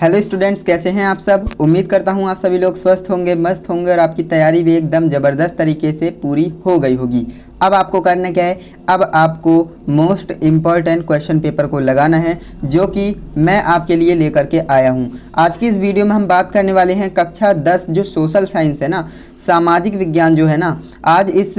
Hello students, कैसे हैं आप सब। उम्मीद करता हूं आप सभी लोग स्वस्थ होंगे, मस्त होंगे और आपकी तैयारी भी एकदम ज़बरदस्त तरीके से पूरी हो गई होगी। अब आपको करना क्या है, अब आपको मोस्ट इम्पॉर्टेंट क्वेश्चन पेपर को लगाना है जो कि मैं आपके लिए लेकर के आया हूं। आज की इस वीडियो में हम बात करने वाले हैं कक्षा 10 जो सोशल साइंस है ना, सामाजिक विज्ञान जो है ना, आज इस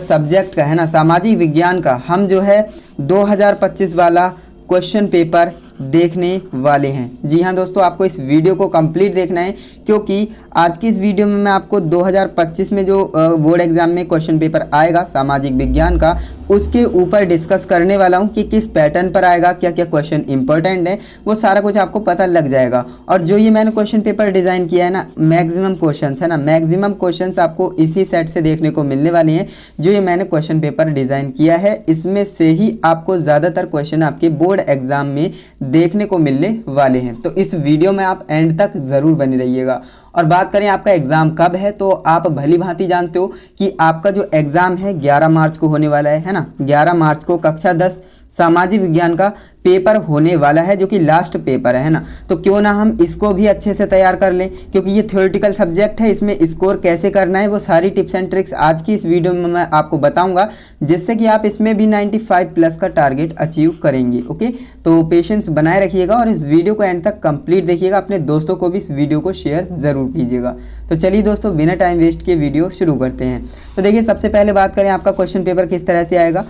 सब्जेक्ट का है ना, सामाजिक विज्ञान का हम जो है 2025 वाला क्वेश्चन पेपर देखने वाले हैं। जी हाँ दोस्तों, आपको इस वीडियो को कंप्लीट देखना है क्योंकि आज की इस वीडियो में मैं आपको 2025 में जो बोर्ड एग्जाम में क्वेश्चन पेपर आएगा सामाजिक विज्ञान का, उसके ऊपर डिस्कस करने वाला हूँ कि किस पैटर्न पर आएगा, क्या क्या क्वेश्चन इंपॉर्टेंट है, वो सारा कुछ आपको पता लग जाएगा। और जो ये मैंने क्वेश्चन पेपर डिज़ाइन किया है ना, मैक्सिमम क्वेश्चन है ना, मैक्सिमम क्वेश्चन आपको इसी सेट से देखने को मिलने वाले हैं। जो ये मैंने क्वेश्चन पेपर डिज़ाइन किया है इसमें से ही आपको ज़्यादातर क्वेश्चन आपके बोर्ड एग्जाम में देखने को मिलने वाले हैं। तो इस वीडियो में आप एंड तक ज़रूर बने रहिएगा। और बात करें आपका एग्ज़ाम कब है, तो आप भली भांति जानते हो कि आपका जो एग्ज़ाम है 11 मार्च को होने वाला है ना। 11 मार्च को कक्षा 10 सामाजिक विज्ञान का पेपर होने वाला है जो कि लास्ट पेपर है ना। तो क्यों ना हम इसको भी अच्छे से तैयार कर लें, क्योंकि ये थ्योरेटिकल सब्जेक्ट है, इसमें स्कोर कैसे करना है वो सारी टिप्स एंड ट्रिक्स आज की इस वीडियो में मैं आपको बताऊंगा, जिससे कि आप इसमें भी 95 प्लस का टारगेट अचीव करेंगे। ओके, तो पेशेंस बनाए रखिएगा और इस वीडियो को एंड तक कंप्लीट देखिएगा। अपने दोस्तों को भी इस वीडियो को शेयर ज़रूर कीजिएगा। तो चलिए दोस्तों, बिना टाइम वेस्ट किए वीडियो शुरू करते हैं। तो देखिए, सबसे पहले बात करें आपका क्वेश्चन पेपर किस तरह से आएगा।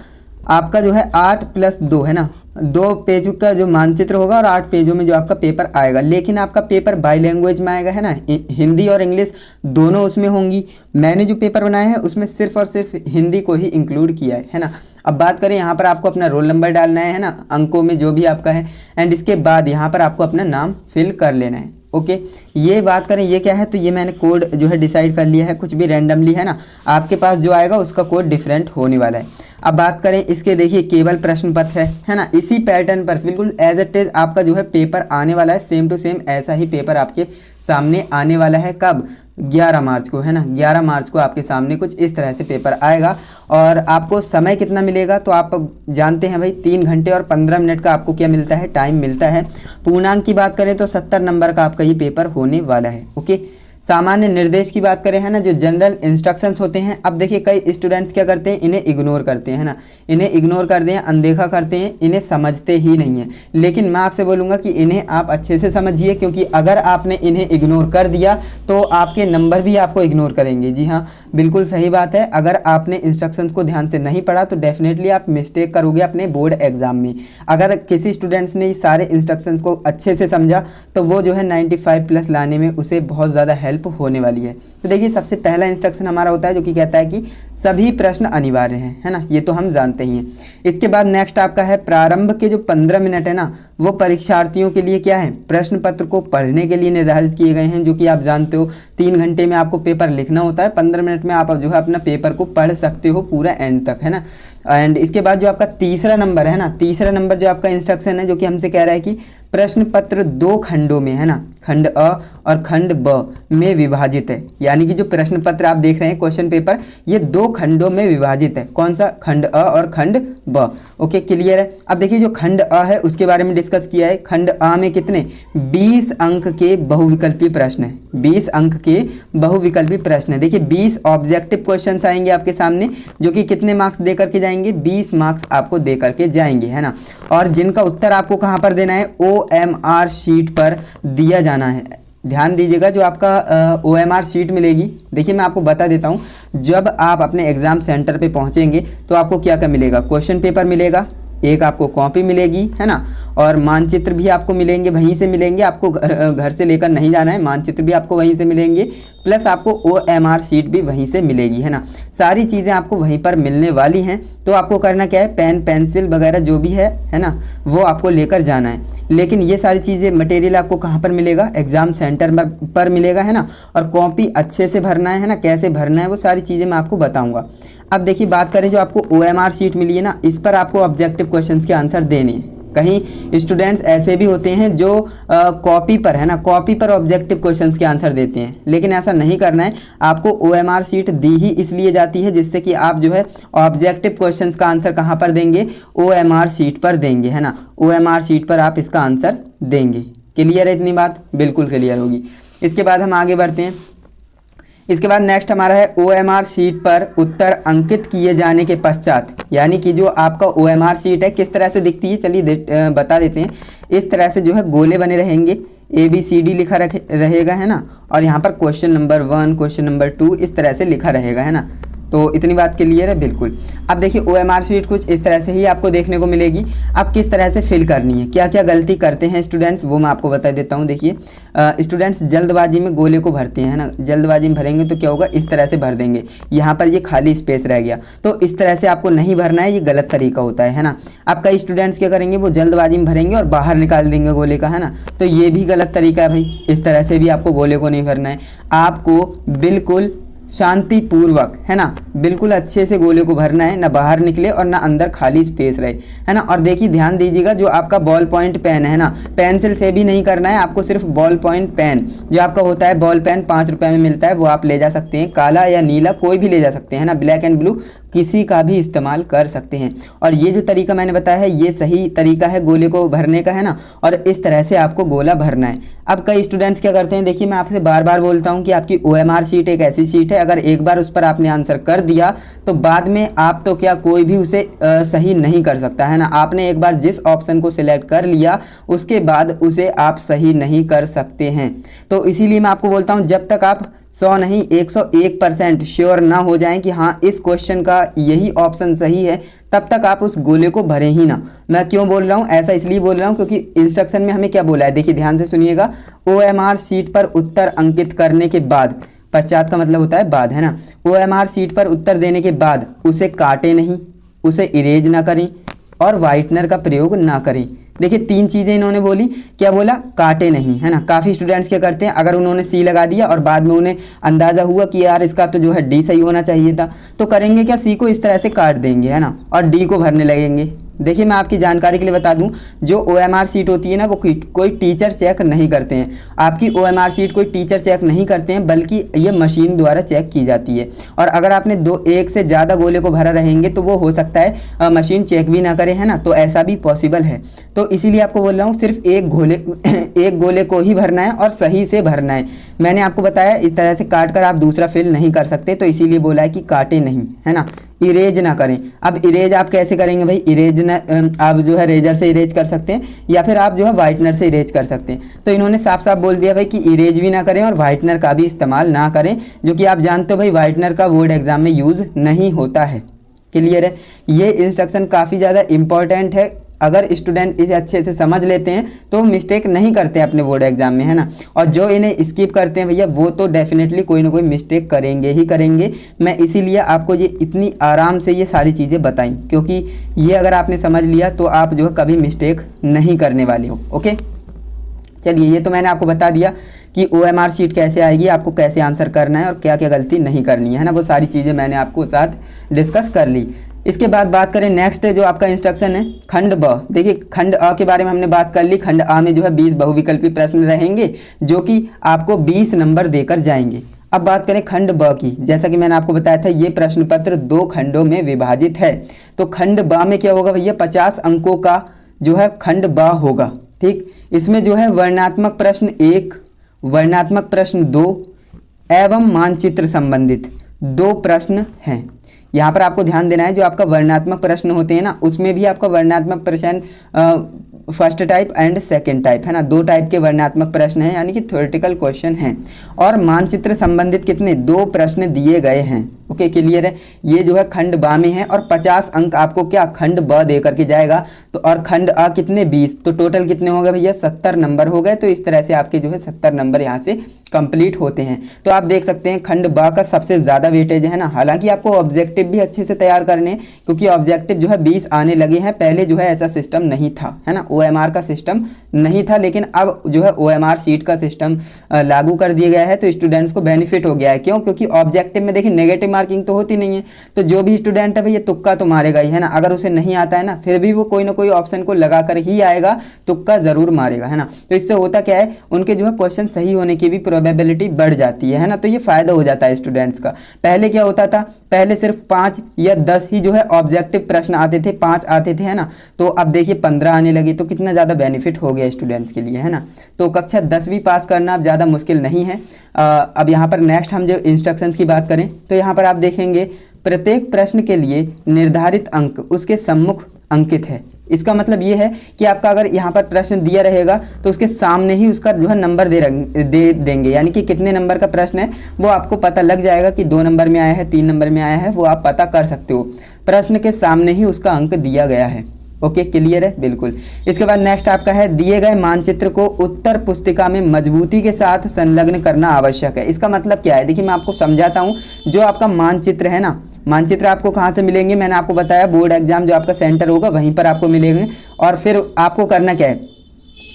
आपका जो है 8+2 है ना, 2 पेज का जो मानचित्र होगा और 8 पेजों में जो आपका पेपर आएगा। लेकिन आपका पेपर बाई लैंग्वेज में आएगा है ना, हिंदी और इंग्लिश दोनों उसमें होंगी। मैंने जो पेपर बनाया है उसमें सिर्फ और सिर्फ हिंदी को ही इंक्लूड किया है ना। अब बात करें, यहाँ पर आपको अपना रोल नंबर डालना है ना, अंकों में जो भी आपका है, एंड इसके बाद यहाँ पर आपको अपना नाम फिल कर लेना है। ओके, ये बात करें ये क्या है, तो ये मैंने कोड जो है डिसाइड कर लिया है, कुछ भी रैंडमली है ना, आपके पास जो आएगा उसका कोड डिफरेंट होने वाला है। अब बात करें इसके, देखिए केवल प्रश्न पत्र है ना, इसी पैटर्न पर बिल्कुल एज इट इज आपका जो है पेपर आने वाला है। सेम टू सेम ऐसा ही पेपर आपके सामने आने वाला है। कब? 11 मार्च को है ना। 11 मार्च को आपके सामने कुछ इस तरह से पेपर आएगा। और आपको समय कितना मिलेगा, तो आप जानते हैं भाई 3 घंटे और 15 मिनट का आपको क्या मिलता है, टाइम मिलता है। पूर्णांक की बात करें तो 70 नंबर का आपका ये पेपर होने वाला है। ओके, सामान्य निर्देश की बात करें है ना, जो जनरल इंस्ट्रक्शंस होते हैं। अब देखिए, कई स्टूडेंट्स क्या करते हैं, इन्हें इग्नोर करते हैं है ना, इन्हें इग्नोर करते हैं, अनदेखा करते हैं, इन्हें समझते ही नहीं है। लेकिन मैं आपसे बोलूँगा कि इन्हें आप अच्छे से समझिए, क्योंकि अगर आपने इन्हें इग्नोर कर दिया तो आपके नंबर भी आपको इग्नोर करेंगे। जी हाँ, बिल्कुल सही बात है। अगर आपने इंस्ट्रक्शंस को ध्यान से नहीं पढ़ा तो डेफिनेटली आप मिस्टेक करोगे अपने बोर्ड एग्जाम में। अगर किसी स्टूडेंट्स ने सारे इंस्ट्रक्शंस को अच्छे से समझा तो वो जो है 95 प्लस लाने में उसे बहुत ज़्यादा हेल्प होने वाली है। तो देखिए, सबसे पहला इंस्ट्रक्शन हमारा होता है जो कि कहता है कि सभी प्रश्न अनिवार्य हैं, है ना, ये तो हम जानते ही हैं। इसके बाद नेक्स्ट आपका है, प्रारंभ के जो 15 मिनट है ना, वो परीक्षार्थियों के लिए क्या है, प्रश्न पत्र को पढ़ने के लिए निर्धारित किए गए हैं। जो कि आप जानते हो 3 घंटे में आपको पेपर लिखना होता है, 15 मिनट में आप जो है अपना पेपर को पढ़ सकते हो पूरा एंड तक, है ना। एंड इसके बाद जो आपका तीसरा नंबर है ना, तीसरा नंबर जो आपका इंस्ट्रक्शन है जो कि हमसे कह रहा है कि प्रश्न पत्र 2 खंडों में है ना, खंड अ और खंड ब में विभाजित है। यानी कि जो प्रश्न पत्र आप देख रहे हैं क्वेश्चन पेपर, ये 2 खंडों में विभाजित है। कौन सा? खंड अ और खंड ब। ओके, क्लियर है। अब देखिए, जो खंड अ है उसके बारे में डिस्कस किया है। खंड अ में कितने 20 अंक के बहुविकल्पी प्रश्न है, 20 अंक के बहुविकल्पी प्रश्न है। देखिए, 20 ऑब्जेक्टिव क्वेश्चंस आएंगे आपके सामने जो कि कितने मार्क्स दे करके जाएंगे, 20 मार्क्स आपको दे करके जाएंगे, है ना। और जिनका उत्तर आपको कहाँ पर देना है, OMR शीट पर दिया जाना है। ध्यान दीजिएगा, जो आपका OMR शीट मिलेगी, देखिए मैं आपको बता देता हूँ, जब आप अपने एग्ज़ाम सेंटर पे पहुँचेंगे तो आपको क्या क्या मिलेगा, क्वेश्चन पेपर मिलेगा, एक आपको कॉपी मिलेगी, है ना, और मानचित्र भी आपको मिलेंगे, वहीं से मिलेंगे, आपको घर से लेकर नहीं जाना है, मानचित्र भी आपको वहीं से मिलेंगे, प्लस आपको OMR शीट भी वहीं से मिलेगी, है ना। सारी चीज़ें आपको वहीं पर मिलने वाली हैं। तो आपको करना क्या है, पेन पेंसिल वगैरह जो भी है ना, वो आपको लेकर जाना है। लेकिन ये सारी चीज़ें मटेरियल आपको कहाँ पर मिलेगा, एग्ज़ाम सेंटर पर मिलेगा, है ना। और कॉपी अच्छे से भरना है ना, कैसे भरना है वो सारी चीज़ें मैं आपको बताऊँगा। अब देखिए, बात करें जो आपको OMR शीट मिली है ना, इस पर आपको ऑब्जेक्टिव क्वेश्चंस के आंसर देने हैं। कहीं स्टूडेंट्स ऐसे भी होते हैं जो कॉपी पर है ना, कॉपी पर ऑब्जेक्टिव क्वेश्चंस के आंसर देते हैं, लेकिन ऐसा नहीं करना है। आपको OMR शीट दी ही इसलिए जाती है जिससे कि आप जो है ऑब्जेक्टिव क्वेश्चंस का आंसर कहाँ पर देंगे, OMR शीट पर देंगे, है ना। OMR शीट पर आप इसका आंसर देंगे। क्लियर है इतनी बात? बिल्कुल क्लियर होगी। इसके बाद हम आगे बढ़ते हैं। इसके बाद नेक्स्ट हमारा है OMR शीट पर उत्तर अंकित किए जाने के पश्चात, यानी कि जो आपका OMR शीट है किस तरह से दिखती है, चलिए बता देते हैं। इस तरह से जो है गोले बने रहेंगे, ABCD लिखा रहेगा, है ना, और यहाँ पर क्वेश्चन नंबर 1, क्वेश्चन नंबर 2 इस तरह से लिखा रहेगा, है ना। तो इतनी बात क्लियर है? बिल्कुल। अब देखिए OMR शीट कुछ इस तरह से ही आपको देखने को मिलेगी। अब किस तरह से फिल करनी है, क्या क्या गलती करते हैं स्टूडेंट्स, वो मैं आपको बता देता हूँ। देखिए स्टूडेंट्स जल्दबाजी में गोले को भरते हैं, है ना, जल्दबाजी में भरेंगे तो क्या होगा, इस तरह से भर देंगे, यहाँ पर ये खाली स्पेस रह गया, तो इस तरह से आपको नहीं भरना है, ये गलत तरीका होता है ना। अब कई स्टूडेंट्स क्या करेंगे, वो जल्दबाजी में भरेंगे और बाहर निकाल देंगे गोले का, है ना, तो ये भी गलत तरीका है भाई। इस तरह से भी आपको गोले को नहीं भरना है, आपको बिल्कुल शांतिपूर्वक, है ना, बिल्कुल अच्छे से गोले को भरना है, ना बाहर निकले और ना अंदर खाली स्पेस रहे, है ना। और देखिए ध्यान दीजिएगा, जो आपका बॉल पॉइंट पेन है ना, पेंसिल से भी नहीं करना है आपको, सिर्फ बॉल पॉइंट पेन जो आपका होता है, बॉल पेन 5 रुपये में मिलता है, वो आप ले जा सकते हैं, काला या नीला कोई भी ले जा सकते हैं, है ना, ब्लैक एंड ब्लू किसी का भी इस्तेमाल कर सकते हैं। और ये जो तरीका मैंने बताया है ये सही तरीका है गोले को भरने का, है ना, और इस तरह से आपको गोला भरना है। अब कई स्टूडेंट्स क्या करते हैं, देखिए मैं आपसे बार बार बोलता हूँ कि आपकी OMR शीट एक ऐसी शीट है, अगर एक बार उस पर आपने आंसर कर दिया तो बाद में आप तो क्या कोई भी उसे सही नहीं कर सकता, है ना। आपने एक बार जिस ऑप्शन को सिलेक्ट कर लिया उसके बाद उसे आप सही नहीं कर सकते हैं। तो इसीलिए मैं आपको बोलता हूँ जब तक आप 100 नहीं 101% श्योर ना हो जाएं कि हाँ इस क्वेश्चन का यही ऑप्शन सही है, तब तक आप उस गोले को भरें ही ना। मैं क्यों बोल रहा हूँ, ऐसा इसलिए बोल रहा हूँ क्योंकि इंस्ट्रक्शन में हमें क्या बोला है, देखिए ध्यान से सुनिएगा। OMR शीट पर उत्तर अंकित करने के बाद, पश्चात का मतलब होता है बाद, है ना, OMR शीट पर उत्तर देने के बाद उसे काटे नहीं, उसे इरेज ना करें और वाइटनर का प्रयोग ना करें। देखिए 3 चीज़ें इन्होंने बोली, क्या बोला, काटे नहीं, है ना। काफ़ी स्टूडेंट्स क्या करते हैं, अगर उन्होंने C लगा दिया और बाद में उन्हें अंदाज़ा हुआ कि यार इसका तो जो है D सही होना चाहिए था, तो करेंगे क्या, C को इस तरह से काट देंगे, है ना, और D को भरने लगेंगे। देखिए मैं आपकी जानकारी के लिए बता दूं, जो OMR शीट होती है ना वो कोई टीचर चेक नहीं करते हैं, आपकी OMR शीट कोई टीचर चेक नहीं करते हैं, बल्कि ये मशीन द्वारा चेक की जाती है। और अगर आपने एक से ज़्यादा गोले को भरा रहेंगे तो वो हो सकता है मशीन चेक भी ना करे, है ना, तो ऐसा भी पॉसिबल है। तो इसीलिए आपको बोल रहा हूँ सिर्फ एक गोले को ही भरना है और सही से भरना है। मैंने आपको बताया इस तरह से काट कर आप दूसरा फिल नहीं कर सकते, तो इसीलिए बोला है कि काटे नहीं, है ना, इरेज ना करें। अब इरेज आप कैसे करेंगे भाई, इरेज ना आप जो है रेजर से इरेज कर सकते हैं या फिर आप जो है वाइटनर से इरेज कर सकते हैं। तो इन्होंने साफ साफ बोल दिया भाई कि इरेज भी ना करें और वाइटनर का भी इस्तेमाल ना करें, जो कि आप जानते हो भाई वाइटनर का बोर्ड एग्जाम में यूज़ नहीं होता है। क्लियर है? ये इंस्ट्रक्शन काफ़ी ज़्यादा इंपॉर्टेंट है, अगर स्टूडेंट इसे अच्छे से समझ लेते हैं तो मिस्टेक नहीं करते अपने बोर्ड एग्जाम में, है ना। और जो इन्हें स्किप करते हैं भैया वो तो डेफिनेटली कोई ना कोई मिस्टेक करेंगे ही करेंगे। मैं इसीलिए आपको ये इतनी आराम से ये सारी चीज़ें बताई, क्योंकि ये अगर आपने समझ लिया तो आप जो है कभी मिस्टेक नहीं करने वाले हो। ओके, चलिए ये तो मैंने आपको बता दिया कि OMR शीट कैसे आएगी, आपको कैसे आंसर करना है और क्या क्या गलती नहीं करनी है ना, वो सारी चीज़ें मैंने आपको साथ डिस्कस कर ली। इसके बाद बात करें नेक्स्ट जो आपका इंस्ट्रक्शन है खंड ब। देखिए खंड अ के बारे में हमने बात कर ली। खंड आ में जो है 20 बहुविकल्पी प्रश्न रहेंगे जो कि आपको 20 नंबर देकर जाएंगे। अब बात करें खंड ब की, जैसा कि मैंने आपको बताया था ये प्रश्न पत्र 2 खंडों में विभाजित है। तो खंड ब में क्या होगा भैया, 50 अंकों का जो है खंड ब होगा। ठीक, इसमें जो है वर्णनात्मक प्रश्न 1, वर्णनात्मक प्रश्न 2 एवं मानचित्र संबंधित 2 प्रश्न हैं। यहाँ पर आपको ध्यान देना है, जो आपका वर्णनात्मक प्रश्न होते हैं ना उसमें भी आपका वर्णनात्मक प्रश्न first type and second type, है ना, 2 टाइप के वर्णनात्मक प्रश्न हैं, यानी कि थ्योरेटिकल क्वेश्चन हैं। और मानचित्र संबंधित कितने 2 प्रश्न दिए गए हैं। ओके, क्लियर है? ये जो है खंड बा में है और 50 अंक आपको क्या खंड ब दे करके जाएगा। तो और खंड अ कितने 20, तो टोटल कितने हो गए भैया 70 नंबर हो गए। तो इस तरह से आपके जो है 70 नंबर यहाँ से कंप्लीट होते हैं। तो आप देख सकते हैं खंड ब का सबसे ज़्यादा वेटेज है ना। हालांकि आपको ऑब्जेक्टिव भी अच्छे से तैयार करने, क्योंकि ऑब्जेक्टिव जो है 20 आने लगे हैं, पहले जो है ऐसा सिस्टम नहीं था, है ना, OMR का सिस्टम नहीं था, लेकिन अब जो है OMR शीट का सिस्टम लागू कर दिया गया है। तो स्टूडेंट्स को बेनिफिट हो गया है। क्यों? क्योंकि ऑब्जेक्टिव में देखिए नेगेटिव मार्किंग तो होती नहीं है, तो जो भी स्टूडेंट है भैया तुक्का तो मारेगा ही, है ना। अगर उसे नहीं आता है ना फिर भी वो कोई ना कोई ऑप्शन को लगा कर ही आएगा, तुक्का जरूर मारेगा, है ना। तो इससे होता क्या है, उनके जो है क्वेश्चन सही होने की भी प्रोबेबिलिटी बढ़ जाती है ना। तो ये फायदा हो जाता है स्टूडेंट्स का। पहले क्या होता था, पहले सिर्फ 5 या 10 ही जो है ऑब्जेक्टिव प्रश्न आते थे, 5 आते थे, है ना। तो अब देखिए 15 आने लगे। तो कितना ज़्यादा बेनिफिट हो गया स्टूडेंट्स के लिए, है ना। तो कक्षा 10वीं पास करना अब ज़्यादा मुश्किल नहीं है। अब यहाँ पर नेक्स्ट हम जो इंस्ट्रक्शंस की बात करें तो यहाँ पर आप देखेंगे प्रत्येक प्रश्न के लिए निर्धारित अंक उसके सम्मुख अंकित है। इसका मतलब ये है कि आपका अगर यहाँ पर प्रश्न दिया रहेगा तो उसके सामने ही उसका जो है नंबर दे देंगे, यानी कि कितने नंबर का प्रश्न है वो आपको पता लग जाएगा कि 2 नंबर में आया है, 3 नंबर में आया है, वो आप पता कर सकते हो। प्रश्न के सामने ही उसका अंक दिया गया है। ओके, क्लियर है, बिल्कुल। इसके बाद नेक्स्ट आपका है दिए गए मानचित्र को उत्तर पुस्तिका में मजबूती के साथ संलग्न करना आवश्यक है। इसका मतलब क्या है, देखिए मैं आपको समझाता हूँ। जो आपका मानचित्र है ना, मानचित्र आपको कहाँ से मिलेंगे, मैंने आपको बताया बोर्ड एग्जाम जो आपका सेंटर होगा वहीं पर आपको मिलेंगे। और फिर आपको करना क्या है,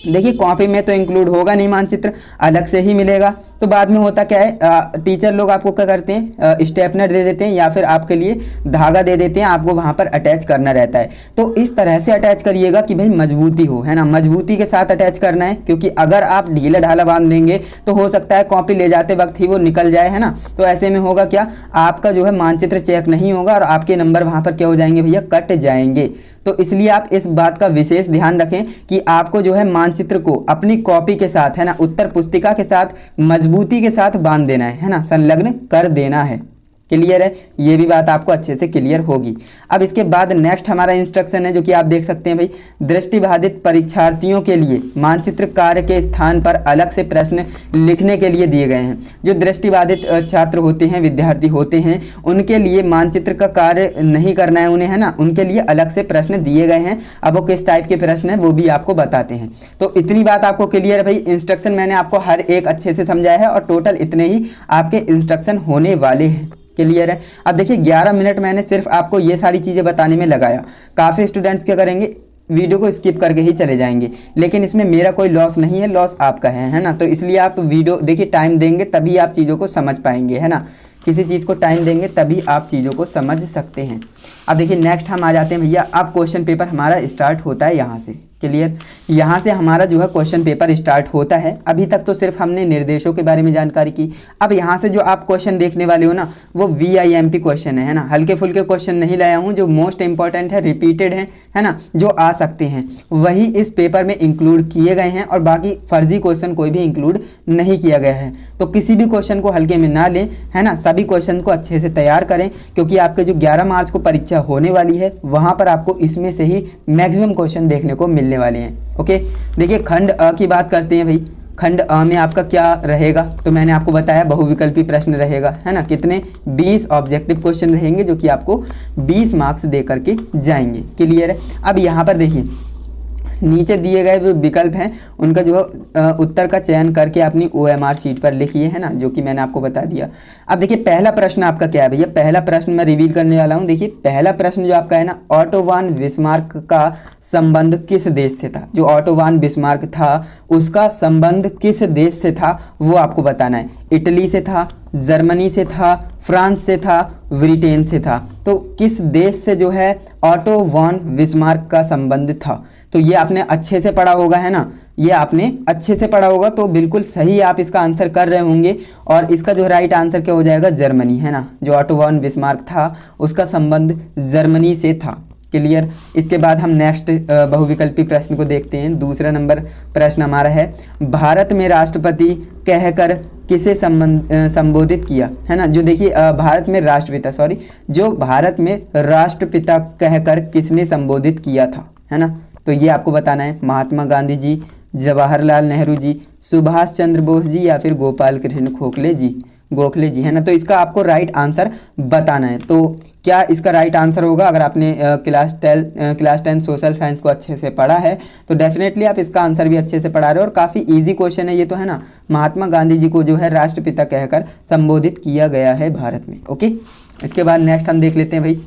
देखिए कॉपी में तो इंक्लूड होगा नहीं, मानचित्र अलग से ही मिलेगा। तो बाद में होता क्या है, टीचर लोग आपको क्या करते हैं, स्टेपनर दे देते हैं या फिर आपके लिए धागा दे देते हैं, आपको वहाँ पर अटैच करना रहता है। तो इस तरह से अटैच करिएगा कि भाई मजबूती हो, है ना, मजबूती के साथ अटैच करना है। क्योंकि अगर आप ढीला ढाला बांध देंगे तो हो सकता है कॉपी ले जाते वक्त ही वो निकल जाए, है ना। तो ऐसे में होगा क्या, आपका जो है मानचित्र चेक नहीं होगा और आपके नंबर वहाँ पर क्या हो जाएंगे भैया, कट जाएंगे। तो इसलिए आप इस बात का विशेष ध्यान रखें कि आपको जो है मानचित्र को अपनी कॉपी के साथ, है ना, उत्तर पुस्तिका के साथ मजबूती के साथ बांध देना है ना, संलग्न कर देना है। क्लियर है, ये भी बात आपको अच्छे से क्लियर होगी। अब इसके बाद नेक्स्ट हमारा इंस्ट्रक्शन है जो कि आप देख सकते हैं भाई, दृष्टिबाधित परीक्षार्थियों के लिए मानचित्र कार्य के स्थान पर अलग से प्रश्न लिखने के लिए दिए गए हैं। जो दृष्टिबाधित छात्र होते हैं, विद्यार्थी होते हैं, उनके लिए मानचित्र का कार्य नहीं करना है उन्हें, है ना, उनके लिए अलग से प्रश्न दिए गए हैं। अब वो किस टाइप के प्रश्न हैं वो भी आपको बताते हैं। तो इतनी बात आपको क्लियर है भाई। इंस्ट्रक्शन मैंने आपको हर एक अच्छे से समझाया है और टोटल इतने ही आपके इंस्ट्रक्शन होने वाले हैं। क्लियर है। अब देखिए 11 मिनट मैंने सिर्फ आपको ये सारी चीज़ें बताने में लगाया। काफ़ी स्टूडेंट्स क्या करेंगे, वीडियो को स्किप करके ही चले जाएंगे, लेकिन इसमें मेरा कोई लॉस नहीं है, लॉस आपका है ना। तो इसलिए आप वीडियो देखिए, टाइम देंगे तभी आप चीज़ों को समझ पाएंगे, है ना। किसी चीज़ को टाइम देंगे तभी आप चीज़ों को समझ सकते हैं। अब देखिए नेक्स्ट हम आ जाते हैं भैया, अब क्वेश्चन पेपर हमारा स्टार्ट होता है यहाँ से। क्लियर, यहाँ से हमारा जो है क्वेश्चन पेपर स्टार्ट होता है। अभी तक तो सिर्फ हमने निर्देशों के बारे में जानकारी की। अब यहाँ से जो आप क्वेश्चन देखने वाले हो ना, वो VIMP क्वेश्चन है ना, हल्के फुल्के क्वेश्चन नहीं लाया हूँ। जो मोस्ट इंपॉर्टेंट है, रिपीटेड है ना, जो आ सकते हैं वही इस पेपर में इंक्लूड किए गए हैं और बाकी फर्जी क्वेश्चन कोई भी इंक्लूड नहीं किया गया है। तो किसी भी क्वेश्चन को हल्के में ना लें, है ना, सभी क्वेश्चन को अच्छे से तैयार करें, क्योंकि आपके जो 11 मार्च को परीक्षा होने वाली है वहाँ पर आपको इसमें से ही मैक्सिमम क्वेश्चन देखने को मिलने वाले हैं। ओके, देखिए खंड अ की बात करते हैं भाई। खंड अ में आपका क्या रहेगा, तो मैंने आपको बताया बहुविकल्पी प्रश्न रहेगा, है ना। कितने, 20 ऑब्जेक्टिव क्वेश्चन रहेंगे जो कि आपको 20 मार्क्स दे करके जाएंगे। क्लियर है। अब यहाँ पर देखिए नीचे दिए गए जो विकल्प हैं उनका जो उत्तर का चयन करके अपनी OMR शीट पर लिखिए, है ना, जो कि मैंने आपको बता दिया। अब देखिए पहला प्रश्न आपका क्या है भैया, पहला प्रश्न मैं रिवील करने वाला हूँ। देखिए पहला प्रश्न जो आपका है ना, ऑटो वान बिस्मार्क का संबंध किस देश से था। जो ऑटो वान बिस्मार्क था उसका संबंध किस देश से था वो आपको बताना है। इटली से था, जर्मनी से था, फ्रांस से था, ब्रिटेन से था। तो किस देश से जो है ऑटो वॉन बिस्मार्क का संबंध था। तो ये आपने अच्छे से पढ़ा होगा, है ना, ये आपने अच्छे से पढ़ा होगा। तो बिल्कुल सही आप इसका आंसर कर रहे होंगे और इसका जो राइट आंसर क्या हो जाएगा, जर्मनी, है ना। जो ऑटो वॉन बिस्मार्क था उसका संबंध जर्मनी से था। क्लियर। इसके बाद हम नेक्स्ट बहुविकल्पी प्रश्न को देखते हैं। दूसरा नंबर प्रश्न हमारा है, भारत में राष्ट्रपति कहकर किसे संबोधित किया, है ना। जो देखिए भारत में राष्ट्रपिता, सॉरी, जो भारत में राष्ट्रपिता कहकर किसने संबोधित किया था, है ना। तो ये आपको बताना है। महात्मा गांधी जी, जवाहरलाल नेहरू जी, सुभाष चंद्र बोस जी या फिर गोपाल कृष्ण गोखले जी, है ना। तो इसका आपको राइट आंसर बताना है। तो क्या इसका राइट आंसर होगा, अगर आपने क्लास 10 सोशल साइंस को अच्छे से पढ़ा है तो डेफिनेटली आप इसका आंसर भी अच्छे से पढ़ा रहे हो और काफ़ी इजी क्वेश्चन है ये तो, है ना। महात्मा गांधी जी को जो है राष्ट्रपिता कहकर संबोधित किया गया है भारत में। ओके, इसके बाद नेक्स्ट हम देख लेते हैं भाई।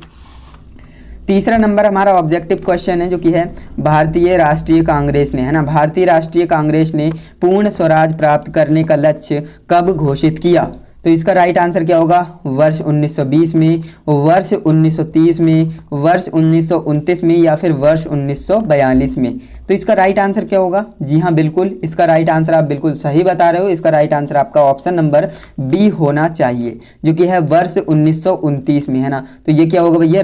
तीसरा नंबर हमारा ऑब्जेक्टिव क्वेश्चन है जो कि है, भारतीय राष्ट्रीय कांग्रेस ने, है ना, भारतीय राष्ट्रीय कांग्रेस ने पूर्ण स्वराज प्राप्त करने का लक्ष्य कब घोषित किया। तो इसका राइट आंसर क्या होगा? वर्ष 1920 में, वर्ष 1930 में, वर्ष 1929 में या फिर वर्ष 1942 में। तो इसका राइट आंसर क्या होगा? जी हाँ बिल्कुल, इसका राइट आंसर आप बिल्कुल सही बता रहे हो। इसका राइट आंसर आपका ऑप्शन नंबर बी होना चाहिए, जो कि है वर्ष 1929 में, है ना। तो ये क्या होगा भैया?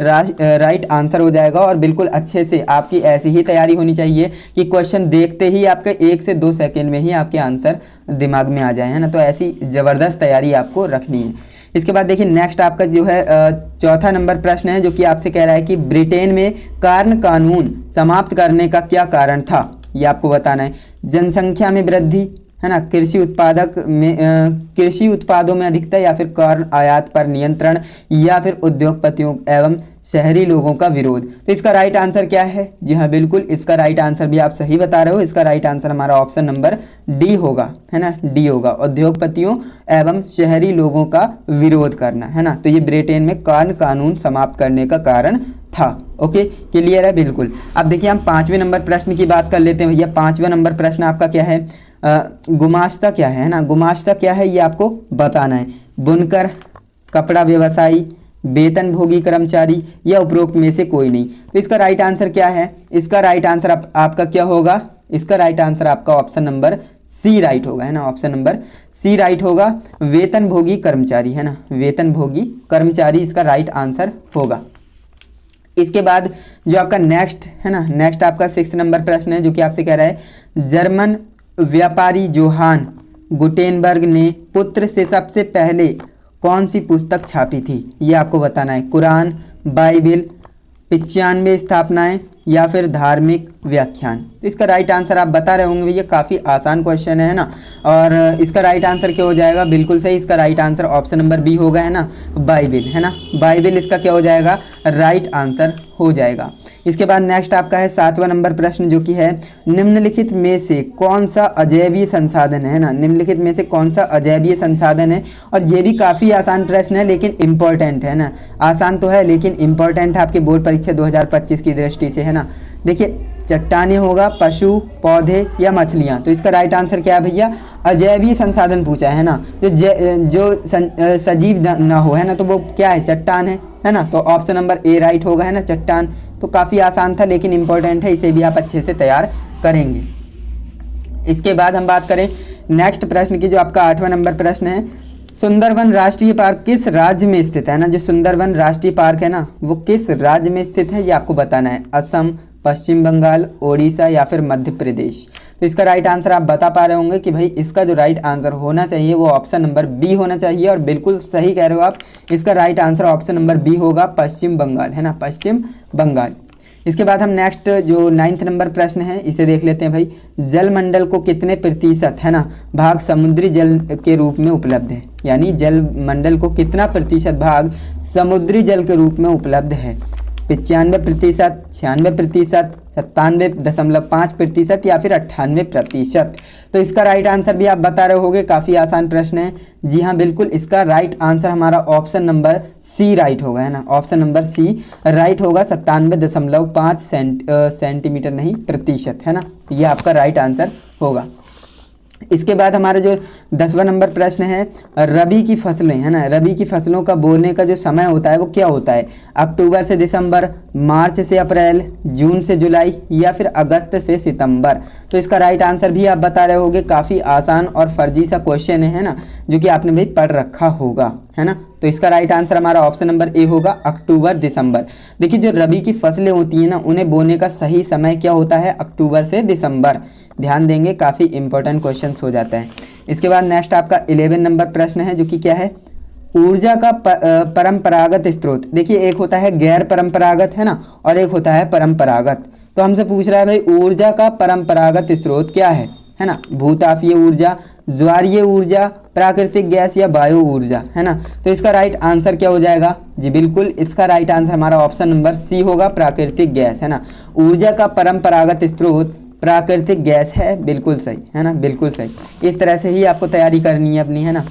राइट आंसर हो जाएगा। और बिल्कुल अच्छे से आपकी ऐसी ही तैयारी होनी चाहिए कि क्वेश्चन देखते ही आपके 1 से 2 सेकेंड में ही आपके आंसर दिमाग में आ जाए, है ना। तो ऐसी ज़बरदस्त तैयारी आपको रखनी है। इसके बाद देखिए नेक्स्ट आपका जो है चौथा नंबर प्रश्न है, जो कि आपसे कह रहा है कि ब्रिटेन में कार्न कानून समाप्त करने का क्या कारण था, ये आपको बताना है। जनसंख्या में वृद्धि, है ना, कृषि उत्पादों में अधिकता, या फिर कार्न आयात पर नियंत्रण, या फिर उद्योगपतियों एवं शहरी लोगों का विरोध। तो इसका राइट आंसर क्या है? जी हाँ बिल्कुल, इसका राइट आंसर भी आप सही बता रहे हो। इसका राइट आंसर हमारा ऑप्शन नंबर डी होगा, है ना, डी होगा, उद्योगपतियों एवं शहरी लोगों का विरोध करना, है ना। तो ये ब्रिटेन में कार्न कानून समाप्त करने का कारण था। ओके, क्लियर है बिल्कुल। अब देखिए हम 5वें नंबर प्रश्न की बात कर लेते हैं भैया। 5वां नंबर प्रश्न आपका क्या है? गुमाश्ता क्या है ना, गुमाश्ता क्या है ये आपको बताना है। बुनकर, कपड़ा व्यवसायी, वेतनभोगी कर्मचारी, या उपरोक्त में से कोई नहीं। तो इसका राइट आंसर क्या है? इसका राइट आंसर आपका क्या होगा? इसका राइट आंसर आपका ऑप्शन नंबर सी राइट होगा, है ना, ऑप्शन नंबर सी राइट होगा। वेतनभोगी कर्मचारी, है ना, वेतनभोगी कर्मचारी इसका राइट आंसर होगा। इसके बाद जो आपका नेक्स्ट है ना, नेक्स्ट आपका 6 नंबर प्रश्न है, जो कि आपसे कह रहा है जर्मन व्यापारी जोहान गुटेनबर्ग ने पुत्र से सबसे पहले कौन सी पुस्तक छापी थी, ये आपको बताना है। कुरान, बाइबिल, 95 स्थापनाएं, या फिर धार्मिक व्याख्यान। तो इसका राइट आंसर आप बता रहे होंगे भैया, काफ़ी आसान क्वेश्चन है ना। और इसका राइट आंसर क्या हो जाएगा? बिल्कुल सही, इसका right answer option number B होगा, है ना, बाइबिल, है ना, बाइबिल इसका क्या हो जाएगा? राइट आंसर हो जाएगा। इसके बाद नेक्स्ट आपका है 7वां नंबर प्रश्न, जो कि है निम्नलिखित में से कौन सा अजैबीय संसाधन है ना, निम्नलिखित में से कौन सा अजैबीय संसाधन है। और ये भी काफ़ी आसान प्रश्न है लेकिन इम्पोर्टेंट है ना, आसान तो है लेकिन इम्पोर्टेंट है आपकी बोर्ड परीक्षा 2025 की दृष्टि से, है ना। देखिए चट्टानें होगा, पशु, पौधे, या मछलियाँ। तो इसका राइट आंसर क्या है भैया? अजैबीय संसाधन पूछा है ना, जो सजीव ना हो, है ना, तो वो क्या है? चट्टान है ना। तो ऑप्शन नंबर ए राइट होगा, है ना, चट्टान। तो काफ़ी आसान था लेकिन इम्पोर्टेंट है, इसे भी आप अच्छे से तैयार करेंगे। इसके बाद हम बात करें नेक्स्ट प्रश्न की, जो आपका 8वां नंबर प्रश्न है। सुंदरवन राष्ट्रीय पार्क किस राज्य में स्थित है ना, जो सुंदरवन राष्ट्रीय पार्क है ना, वो किस राज्य में स्थित है, ये आपको बताना है। असम, पश्चिम बंगाल, ओडिशा, या फिर मध्य प्रदेश। तो इसका राइट आंसर आप बता पा रहे होंगे कि भाई इसका जो राइट आंसर होना चाहिए वो ऑप्शन नंबर बी होना चाहिए। और बिल्कुल सही कह रहे हो आप, इसका right answer option number B होगा, पश्चिम बंगाल, है ना, पश्चिम बंगाल। इसके बाद हम नेक्स्ट जो 9वां नंबर प्रश्न है इसे देख लेते हैं भाई। जलमंडल को कितने प्रतिशत, है ना, भाग समुद्री जल के रूप में उपलब्ध है, यानी जलमंडल को कितना प्रतिशत भाग समुद्री जल के रूप में उपलब्ध है? 95%, 96%, 97.5%, या फिर 98%। तो इसका राइट आंसर भी आप बता रहे होगे, काफ़ी आसान प्रश्न है। जी हाँ बिल्कुल, इसका राइट आंसर हमारा ऑप्शन नंबर सी राइट होगा, है ना, ऑप्शन नंबर सी राइट होगा। 97.5 सेंटीमीटर नहीं, प्रतिशत, है ना, ये आपका राइट आंसर होगा। इसके बाद हमारा जो 10वां नंबर प्रश्न है, रबी की फसलें, है ना, रबी की फसलों का बोने का जो समय होता है वो क्या होता है? अक्टूबर से दिसंबर, मार्च से अप्रैल, जून से जुलाई, या फिर अगस्त से सितंबर। तो इसका राइट आंसर भी आप बता रहे होगे, काफ़ी आसान और फर्जी सा क्वेश्चन है ना, जो कि आपने भाई पढ़ रखा होगा, है ना। तो इसका राइट आंसर हमारा ऑप्शन नंबर ए होगा, अक्टूबर दिसंबर। देखिए जो रबी की फसलें होती हैं ना, उन्हें बोने का सही समय क्या होता है? अक्टूबर से दिसंबर। ध्यान देंगे, काफ़ी इंपॉर्टेंट क्वेश्चंस हो जाता है। इसके बाद नेक्स्ट आपका 11 नंबर प्रश्न है, जो कि क्या है? ऊर्जा का परंपरागत स्रोत। देखिए एक होता है गैर परंपरागत, है ना, और एक होता है परंपरागत। तो हमसे पूछ रहा है भाई ऊर्जा का परंपरागत स्रोत क्या है ना, भूतापीय ऊर्जा, ज्वारीय ऊर्जा, प्राकृतिक गैस, या वायु ऊर्जा, है ना। तो इसका राइट आंसर क्या हो जाएगा? जी बिल्कुल, इसका राइट आंसर हमारा ऑप्शन नंबर सी होगा, प्राकृतिक गैस, है ना। ऊर्जा का परंपरागत स्रोत प्राकृतिक गैस है, बिल्कुल सही, है ना, बिल्कुल सही। इस तरह से ही आपको तैयारी करनी है अपनी, है ना।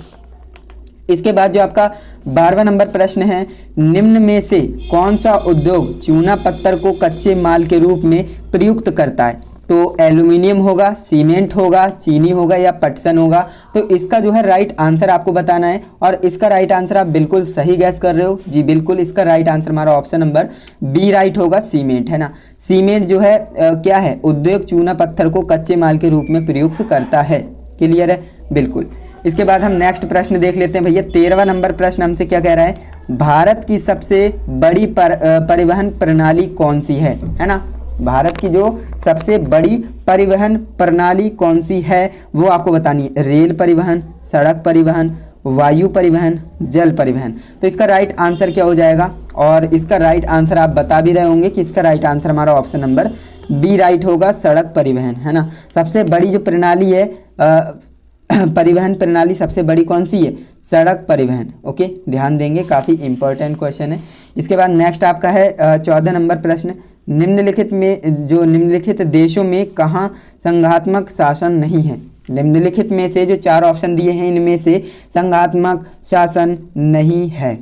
इसके बाद जो आपका 12वां नंबर प्रश्न है, निम्न में से कौन सा उद्योग चूना पत्थर को कच्चे माल के रूप में प्रयुक्त करता है? तो एल्यूमिनियम होगा, सीमेंट होगा, चीनी होगा या पटसन होगा। तो इसका जो है राइट आंसर आपको बताना है और इसका राइट आंसर आप बिल्कुल सही गैस कर रहे हो जी, बिल्कुल इसका राइट आंसर हमारा ऑप्शन नंबर बी राइट होगा, सीमेंट है ना। सीमेंट जो है क्या है, उद्योग चूना पत्थर को कच्चे माल के रूप में प्रयुक्त करता है। क्लियर है, बिल्कुल। इसके बाद हम नेक्स्ट प्रश्न देख लेते हैं भैया। 13वां नंबर प्रश्न हमसे क्या कह रहा है, भारत की सबसे बड़ी परिवहन प्रणाली कौन सी है ना। भारत की जो सबसे बड़ी परिवहन प्रणाली कौन सी है वो आपको बतानी है। रेल परिवहन, सड़क परिवहन, वायु परिवहन, जल परिवहन। तो इसका राइट आंसर क्या हो जाएगा, और इसका राइट आंसर आप बता भी रहे होंगे कि इसका राइट आंसर हमारा ऑप्शन नंबर बी राइट होगा, सड़क परिवहन है ना। सबसे बड़ी जो प्रणाली है परिवहन प्रणाली सबसे बड़ी कौन सी है, सड़क परिवहन। ओके, ध्यान देंगे, काफ़ी इंपॉर्टेंट क्वेश्चन है। इसके बाद नेक्स्ट आपका है 14 नंबर प्रश्न, निम्नलिखित देशों में कहाँ संघात्मक शासन नहीं है। निम्नलिखित में से जो 4 ऑप्शन दिए हैं इनमें से संघात्मक शासन नहीं है।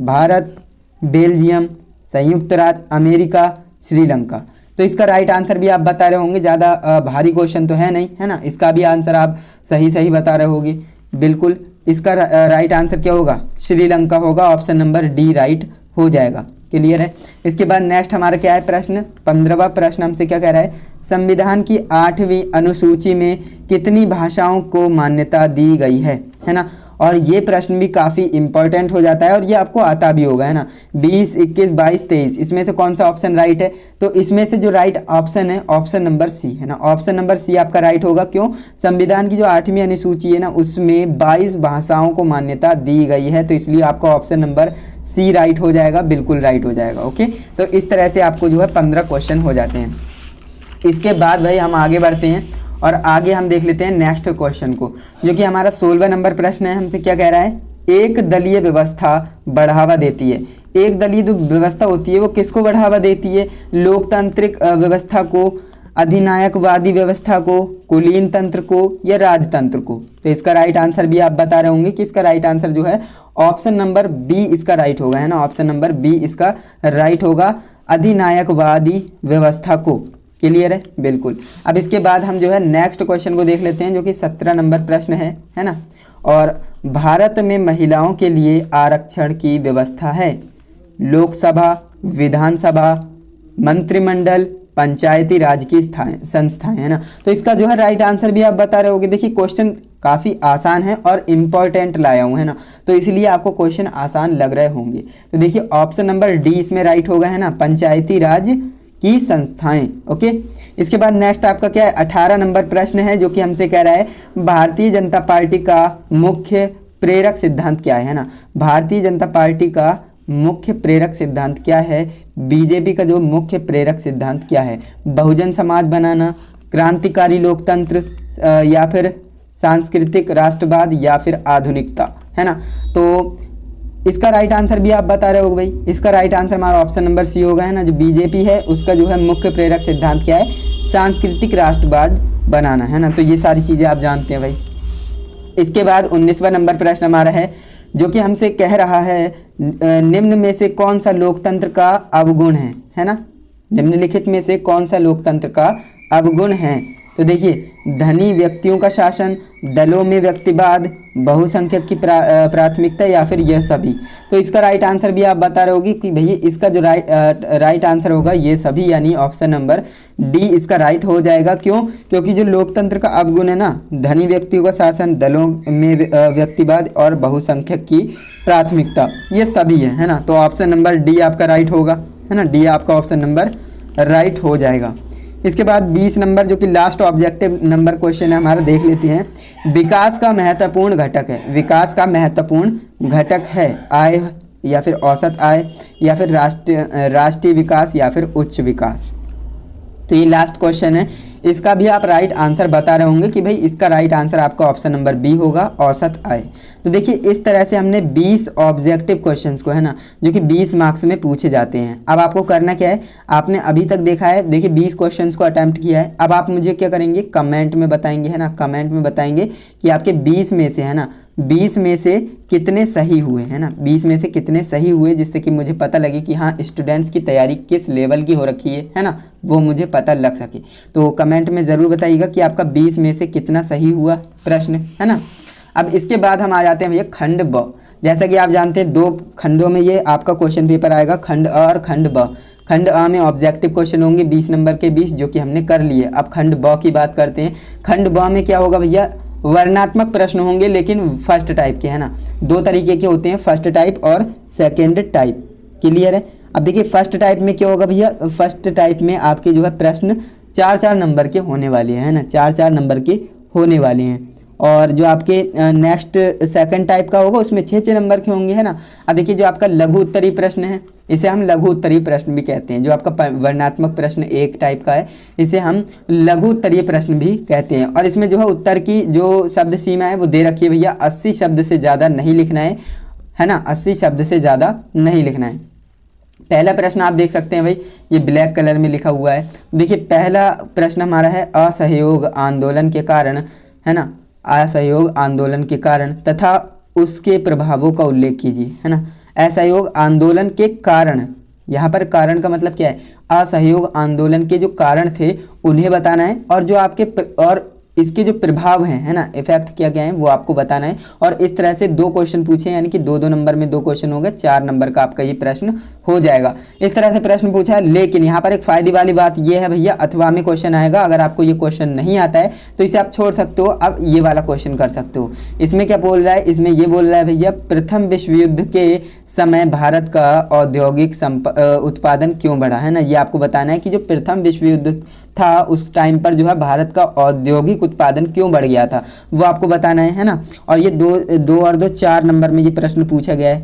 भारत, बेल्जियम, संयुक्त राज्य अमेरिका, श्रीलंका। तो इसका राइट आंसर भी आप बता रहे होंगे, ज़्यादा भारी क्वेश्चन तो है नहीं, है ना। इसका भी आंसर आप सही बता रहे होंगे, बिल्कुल। इसका राइट आंसर क्या होगा, श्रीलंका होगा, ऑप्शन नंबर डी राइट हो जाएगा। क्लियर है। इसके बाद नेक्स्ट हमारा क्या है प्रश्न, 15वां प्रश्न हमसे क्या कह रहा है, संविधान की 8वीं अनुसूची में कितनी भाषाओं को मान्यता दी गई है ना। और ये प्रश्न भी काफ़ी इंपॉर्टेंट हो जाता है और ये आपको आता भी होगा, है ना। 20, 21, 22, 23 इसमें से कौन सा ऑप्शन राइट है, तो इसमें से जो राइट ऑप्शन है ऑप्शन नंबर सी है ना। ऑप्शन नंबर सी आपका राइट होगा। क्यों, संविधान की जो 8वीं अनुसूची है ना उसमें 22 भाषाओं को मान्यता दी गई है, तो इसलिए आपका ऑप्शन नंबर सी राइट हो जाएगा, बिल्कुल राइट हो जाएगा। ओके, तो इस तरह से आपको जो है 15 क्वेश्चन हो जाते हैं। इसके बाद भाई हम आगे बढ़ते हैं और आगे हम देख लेते हैं नेक्स्ट क्वेश्चन को, जो कि हमारा 16वां नंबर प्रश्न है। हमसे क्या कह रहा है, एक दलीय व्यवस्था बढ़ावा देती है। एक दलीय जो व्यवस्था होती है वो किसको बढ़ावा देती है, लोकतांत्रिक व्यवस्था को, अधिनायकवादी व्यवस्था को, कुलीन तंत्र को या राजतंत्र को। तो इसका राइट आंसर भी आप बता रहे होंगे कि इसका राइट आंसर जो है ऑप्शन नंबर बी इसका राइट होगा, है ना। ऑप्शन नंबर बी इसका राइट होगा, अधिनायकवादी व्यवस्था को। क्लियर है, बिल्कुल। अब इसके बाद हम जो है नेक्स्ट क्वेश्चन को देख लेते हैं, जो कि 17 नंबर प्रश्न है ना। और भारत में महिलाओं के लिए आरक्षण की व्यवस्था है। लोकसभा, विधानसभा, मंत्रिमंडल, पंचायती राज की संस्थाएं, है ना। तो इसका जो है राइट आंसर भी आप बता रहे होगे। देखिए क्वेश्चन काफ़ी आसान है और इम्पॉर्टेंट लाया हूँ, है ना, तो इसलिए आपको क्वेश्चन आसान लग रहे होंगे। तो देखिए ऑप्शन नंबर डी इसमें राइट होगा, है ना, पंचायती राज की संस्थाएं। ओके, इसके बाद नेक्स्ट आपका क्या है, 18 नंबर प्रश्न है, जो कि हमसे कह रहा है भारतीय जनता पार्टी का मुख्य प्रेरक सिद्धांत क्या है ना। भारतीय जनता पार्टी का मुख्य प्रेरक सिद्धांत क्या है, बीजेपी का जो मुख्य प्रेरक सिद्धांत क्या है, बहुजन समाज बनाना, क्रांतिकारी लोकतंत्र, या फिर सांस्कृतिक राष्ट्रवाद, या फिर आधुनिकता, है ना। तो इसका राइट आंसर भी आप बता रहे हो भाई। इसका राइट आंसर हमारा ऑप्शन नंबर सी होगा, है ना। जो बीजेपी है उसका जो है मुख्य प्रेरक सिद्धांत क्या है, सांस्कृतिक राष्ट्रवाद बनाना, है ना। तो ये सारी चीज़ें आप जानते हैं भाई। इसके बाद 19वां नंबर प्रश्न हमारा है, जो कि हमसे कह रहा है निम्न में से कौन सा लोकतंत्र का अवगुण है ना। निम्नलिखित में से कौन सा लोकतंत्र का अवगुण है। तो देखिए धनी व्यक्तियों का शासन, दलों में व्यक्तिवाद, बहुसंख्यक की प्राथमिकता, या फिर यह सभी। तो इसका राइट आंसर भी आप बता रहे होगी कि भैया इसका जो राइट आंसर होगा ये सभी, यानी ऑप्शन नंबर डी इसका राइट हो जाएगा। क्यों, क्योंकि जो लोकतंत्र का अवगुण है ना, धनी व्यक्तियों का शासन, दलों में व्यक्तिवाद और बहुसंख्यक की प्राथमिकता, ये सभी है ना। तो ऑप्शन नंबर डी आपका राइट होगा, है ना। डी आपका ऑप्शन नंबर राइट हो जाएगा। इसके बाद 20 नंबर, जो कि लास्ट ऑब्जेक्टिव नंबर क्वेश्चन है हमारा, देख लेते हैं। विकास का महत्वपूर्ण घटक है, विकास का महत्वपूर्ण घटक है आय, या फिर औसत आय, या फिर राष्ट्रीय विकास, या फिर उच्च विकास। तो ये लास्ट क्वेश्चन है, इसका भी आप राइट आंसर बता रहे होंगे कि भाई इसका राइट आंसर आपका ऑप्शन नंबर बी होगा, औसत आय। तो देखिए इस तरह से हमने 20 ऑब्जेक्टिव क्वेश्चंस को, है ना, जो कि 20 मार्क्स में पूछे जाते हैं। अब आपको करना क्या है, आपने अभी तक देखा है, देखिए 20 क्वेश्चंस को अटैम्प्ट किया है। अब आप मुझे क्या करेंगे, कमेंट में बताएंगे, है ना, कमेंट में बताएंगे कि आपके 20 में से, है ना, 20 में से कितने सही हुए, है ना, 20 में से कितने सही हुए, जिससे कि मुझे पता लगे कि हाँ स्टूडेंट्स की तैयारी किस लेवल की हो रखी है ना, वो मुझे पता लग सके। तो कमेंट में ज़रूर बताइएगा कि आपका 20 में से कितना सही हुआ प्रश्न, है ना। अब इसके बाद हम आ जाते हैं भैया खंड ब। जैसा कि आप जानते हैं 2 खंडों में ये आपका क्वेश्चन पेपर आएगा, खंड अ और खंड ब। खंड अ में ऑब्जेक्टिव क्वेश्चन होंगे 20 नंबर के 20, जो कि हमने कर लिए। अब खंड ब की बात करते हैं। खंड ब में क्या होगा भैया, वर्णात्मक प्रश्न होंगे, लेकिन फर्स्ट टाइप के, है ना। 2 तरीके के होते हैं, फर्स्ट टाइप और सेकेंड टाइप। क्लियर है। अब देखिए फर्स्ट टाइप में क्या होगा भैया, फर्स्ट टाइप में आपके जो है प्रश्न 4-4 नंबर के होने वाले हैं, है ना, 4-4 नंबर के होने वाले हैं। और जो आपके नेक्स्ट सेकंड टाइप का होगा उसमें 6-6 नंबर के होंगे, है ना। अब देखिए जो आपका लघु उत्तरीय प्रश्न है, इसे हम लघु उत्तरीय प्रश्न भी कहते हैं। जो आपका वर्णात्मक प्रश्न एक टाइप का है, इसे हम लघु उत्तरीय प्रश्न भी कहते हैं। और इसमें जो है उत्तर की जो शब्द सीमा है वो दे रखी है भैया, 80 शब्द से ज़्यादा नहीं लिखना है ना, 80 शब्द से ज़्यादा नहीं लिखना है। पहला प्रश्न आप देख सकते हैं भाई, ये ब्लैक कलर में लिखा हुआ है। देखिए पहला प्रश्न हमारा है असहयोग आंदोलन के कारण, है ना, असहयोग आंदोलन के कारण तथा उसके प्रभावों का उल्लेख कीजिए, है ना। असहयोग आंदोलन के कारण, यहाँ पर कारण का मतलब क्या है, असहयोग आंदोलन के जो कारण थे उन्हें बताना है, और जो आपके और इसके जो प्रभाव हैं, है ना, इफेक्ट क्या क्या है वो आपको बताना है। और इस तरह से 2 क्वेश्चन पूछे, यानी कि 2-2 नंबर में 2 क्वेश्चन हो गए, 4 नंबर का आपका ये प्रश्न हो जाएगा। इस तरह से प्रश्न पूछा है। लेकिन यहाँ पर एक फायदे वाली बात ये है भैया, अथवा में क्वेश्चन आएगा। अगर आपको ये क्वेश्चन नहीं आता है तो इसे आप छोड़ सकते हो, अब ये वाला क्वेश्चन कर सकते हो। इसमें क्या बोल रहा है, इसमें ये बोल रहा है भैया, प्रथम विश्व युद्ध के समय भारत का औद्योगिक उत्पादन क्यों बढ़ा, है ना। ये आपको बताना है कि जो प्रथम विश्व युद्ध था उस टाइम पर जो है भारत का औद्योगिक उत्पादन क्यों बढ़ गया था, वो आपको बताना है ना। और ये 2 और 2 4 नंबर में ये प्रश्न पूछा गया है।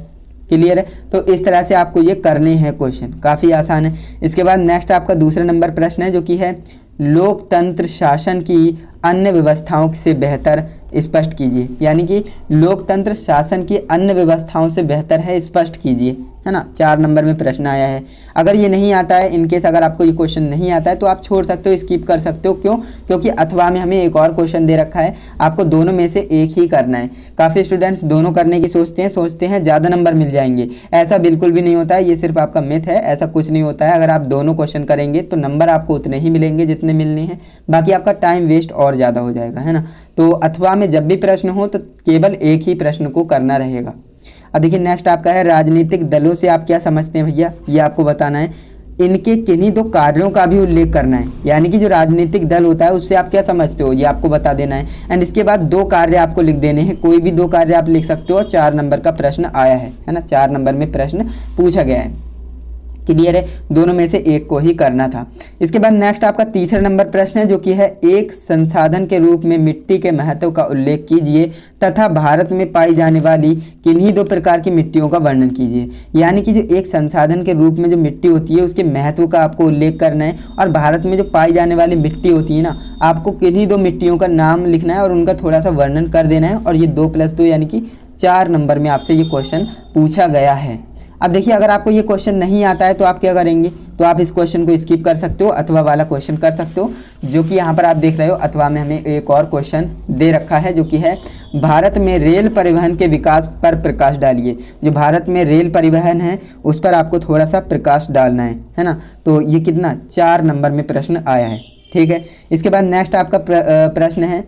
क्लियर है। तो इस तरह से आपको ये करने हैं क्वेश्चन, काफ़ी आसान है। इसके बाद नेक्स्ट आपका दूसरा नंबर प्रश्न है, जो कि है लोकतंत्र शासन की अन्य व्यवस्थाओं से बेहतर स्पष्ट कीजिए। यानी कि लोकतंत्र शासन की अन्य व्यवस्थाओं से बेहतर है, स्पष्ट कीजिए, है ना। 4 नंबर में प्रश्न आया है। अगर ये नहीं आता है, इनकेस अगर आपको ये क्वेश्चन नहीं आता है तो आप छोड़ सकते हो, स्किप कर सकते हो। क्यों? क्योंकि अथवा में हमें एक और क्वेश्चन दे रखा है, आपको दोनों में से एक ही करना है। काफ़ी स्टूडेंट्स दोनों करने की सोचते हैं ज़्यादा नंबर मिल जाएंगे। ऐसा बिल्कुल भी नहीं होता है, ये सिर्फ आपका मिथ है, ऐसा कुछ नहीं होता है। अगर आप दोनों क्वेश्चन करेंगे तो नंबर आपको उतने ही मिलेंगे जितने मिलने हैं, बाकी आपका टाइम वेस्ट और ज़्यादा हो जाएगा, है ना। तो अथवा में जब भी प्रश्न हो तो केवल एक ही प्रश्न को करना रहेगा। अब देखिए नेक्स्ट आपका है राजनीतिक दलों से आप क्या समझते हैं भैया, ये आपको बताना है। इनके किन्हीं 2 कार्यों का भी उल्लेख करना है। यानी कि जो राजनीतिक दल होता है उससे आप क्या समझते हो, ये आपको बता देना है। एंड इसके बाद 2 कार्य आपको लिख देने हैं, कोई भी 2 कार्य आप लिख सकते हो। 4 नंबर का प्रश्न आया है ना, 4 नंबर में प्रश्न पूछा गया है। क्लियर है, दोनों में से एक को ही करना था। इसके बाद नेक्स्ट आपका तीसरा नंबर प्रश्न है, जो कि है एक संसाधन के रूप में मिट्टी के महत्व का उल्लेख कीजिए तथा भारत में पाई जाने वाली किन्हीं 2 प्रकार की मिट्टियों का वर्णन कीजिए। यानी कि जो एक संसाधन के रूप में जो मिट्टी होती है उसके महत्व का आपको उल्लेख करना है, और भारत में जो पाई जाने वाली मिट्टी होती है ना, आपको किन्हीं 2 मिट्टियों का नाम लिखना है और उनका थोड़ा सा वर्णन कर देना है। और ये 2+2 यानी कि 4 नंबर में आपसे ये क्वेश्चन पूछा गया है। अब देखिए अगर आपको ये क्वेश्चन नहीं आता है तो आप क्या करेंगे, तो आप इस क्वेश्चन को स्किप कर सकते हो, अथवा वाला क्वेश्चन कर सकते हो, जो कि यहाँ पर आप देख रहे हो। अथवा में हमें एक और क्वेश्चन दे रखा है, जो कि है भारत में रेल परिवहन के विकास पर प्रकाश डालिए। जो भारत में रेल परिवहन है उस पर आपको थोड़ा सा प्रकाश डालना है ना। तो ये कितना 4 नंबर में प्रश्न आया है। ठीक है। इसके बाद नेक्स्ट आपका प्रश्न है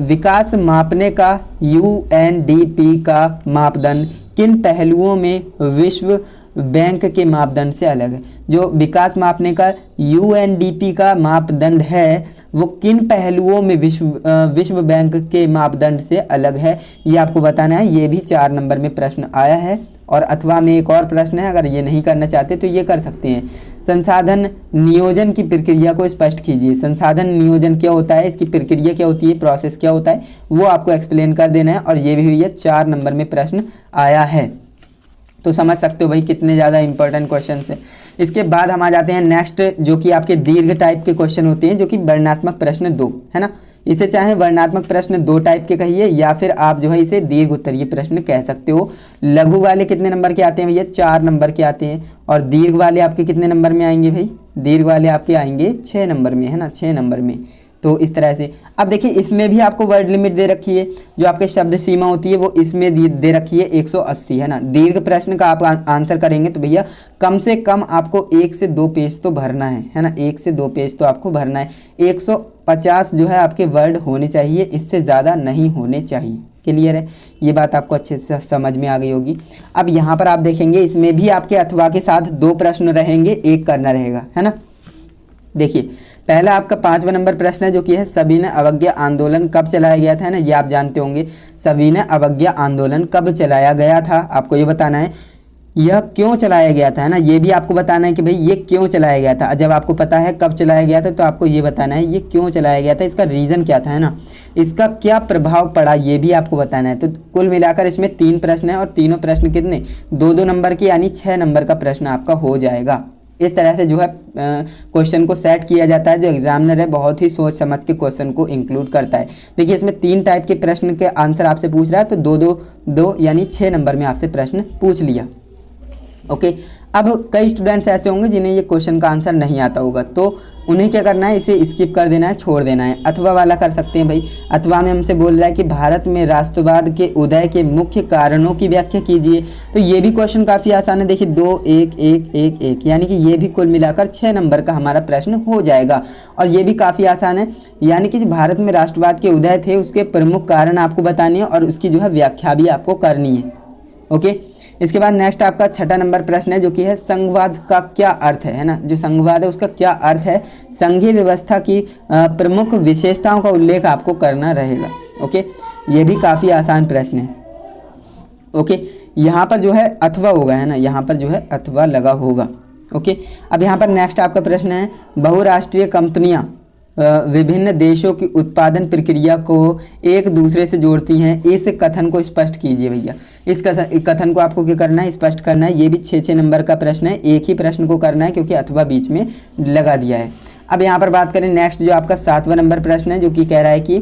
विकास मापने का UNDP का मापदंड किन पहलुओं में विश्व बैंक के मापदंड से अलग है। जो विकास मापने का UNDP का मापदंड है वो किन पहलुओं में विश्व बैंक के मापदंड से अलग है, ये आपको बताना है। ये भी 4 नंबर में प्रश्न आया है। और अथवा में एक और प्रश्न है, अगर ये नहीं करना चाहते तो ये कर सकते हैं। संसाधन नियोजन की प्रक्रिया को स्पष्ट कीजिए। संसाधन नियोजन क्या होता है, इसकी प्रक्रिया क्या होती है, प्रोसेस क्या होता है, वो आपको एक्सप्लेन कर देना है। और ये भी हुई है 4 नंबर में प्रश्न आया है। तो समझ सकते हो भाई कितने ज़्यादा इंपॉर्टेंट क्वेश्चन है। इसके बाद हम आ जाते हैं नेक्स्ट, जो कि आपके दीर्घ टाइप के क्वेश्चन होते हैं, जो कि वर्णात्मक प्रश्न 2 है ना। इसे चाहे वर्णात्मक प्रश्न 2 टाइप के कहिए, या फिर आप जो है इसे दीर्घ उत्तरीय प्रश्न कह सकते हो। लघु वाले कितने नंबर के आते हैं भैया, 4 नंबर के आते हैं। और दीर्घ वाले आपके कितने नंबर में आएंगे भाई, दीर्घ वाले आपके आएंगे 6 नंबर में, है ना, 6 नंबर में। तो इस तरह से अब देखिए इसमें भी आपको वर्ड लिमिट दे रखी है, जो आपके शब्द सीमा होती है वो इसमें दे रखी है 180 है ना। दीर्घ प्रश्न का आप आंसर करेंगे तो भैया कम से कम आपको 1 से 2 पेज तो भरना है ना, 1 से 2 पेज तो आपको भरना है। 150 जो है आपके वर्ड होने चाहिए, इससे ज़्यादा नहीं होने चाहिए। क्लियर है, ये बात आपको अच्छे से समझ में आ गई होगी। अब यहाँ पर आप देखेंगे इसमें भी आपके अथवा के साथ 2 प्रश्न रहेंगे, एक करना रहेगा है ना। देखिए पहला आपका 5वां नंबर प्रश्न है जो कि है सविनय अवज्ञा आंदोलन कब चलाया गया था, है ना। ये आप जानते होंगे सविनय अवज्ञा आंदोलन कब चलाया गया था, आपको ये बताना है। यह क्यों चलाया गया था, है ना, ये भी आपको बताना है कि भाई ये क्यों चलाया गया था। जब आपको पता है कब चलाया गया था तो आपको ये बताना है ये क्यों चलाया गया था, इसका रीज़न क्या था, है ना, इसका क्या प्रभाव पड़ा, ये भी आपको बताना है। तो कुल मिलाकर इसमें 3 प्रश्न है और तीनों प्रश्न कितने 2-2 नंबर के, यानी 6 नंबर का प्रश्न आपका हो जाएगा। इस तरह से जो है क्वेश्चन को सेट किया जाता है। जो एग्जामिनर है बहुत ही सोच समझ के क्वेश्चन को इंक्लूड करता है। देखिए इसमें 3 टाइप के प्रश्न के आंसर आपसे पूछ रहा है, तो 2-2-2 यानी 6 नंबर में आपसे प्रश्न पूछ लिया। ओके, अब कई स्टूडेंट्स ऐसे होंगे जिन्हें ये क्वेश्चन का आंसर नहीं आता होगा, तो उन्हें क्या करना है, इसे स्किप कर देना है, छोड़ देना है। अथवा वाला कर सकते हैं भाई। अथवा में हमसे बोल रहा है कि भारत में राष्ट्रवाद के उदय के मुख्य कारणों की व्याख्या कीजिए। तो ये भी क्वेश्चन काफ़ी आसान है। देखिए 2 1 1 1 1 यानी कि ये भी कुल मिलाकर 6 नंबर का हमारा प्रश्न हो जाएगा। और ये भी काफ़ी आसान है, यानी कि जो भारत में राष्ट्रवाद के उदय थे उसके प्रमुख कारण आपको बताने हैं और उसकी जो है व्याख्या भी आपको करनी है। ओके, इसके बाद नेक्स्ट आपका 6ठा नंबर प्रश्न है जो कि है संघवाद का क्या अर्थ है ना। जो संघवाद है उसका क्या अर्थ है, संघीय व्यवस्था की प्रमुख विशेषताओं का उल्लेख आपको करना रहेगा। ओके, ये भी काफ़ी आसान प्रश्न है। ओके, यहाँ पर जो है अथवा होगा, है ना, यहाँ पर जो है अथवा लगा होगा। ओके, अब यहाँ पर नेक्स्ट आपका प्रश्न है बहुराष्ट्रीय कंपनियाँ विभिन्न देशों की उत्पादन प्रक्रिया को एक दूसरे से जोड़ती हैं, इस कथन को स्पष्ट कीजिए भैया। इस कथन को आपको क्या करना है, स्पष्ट करना है। ये भी 6-6 नंबर का प्रश्न है, एक ही प्रश्न को करना है क्योंकि अथवा बीच में लगा दिया है। अब यहाँ पर बात करें नेक्स्ट जो आपका 7वां नंबर प्रश्न है जो कि कह रहा है कि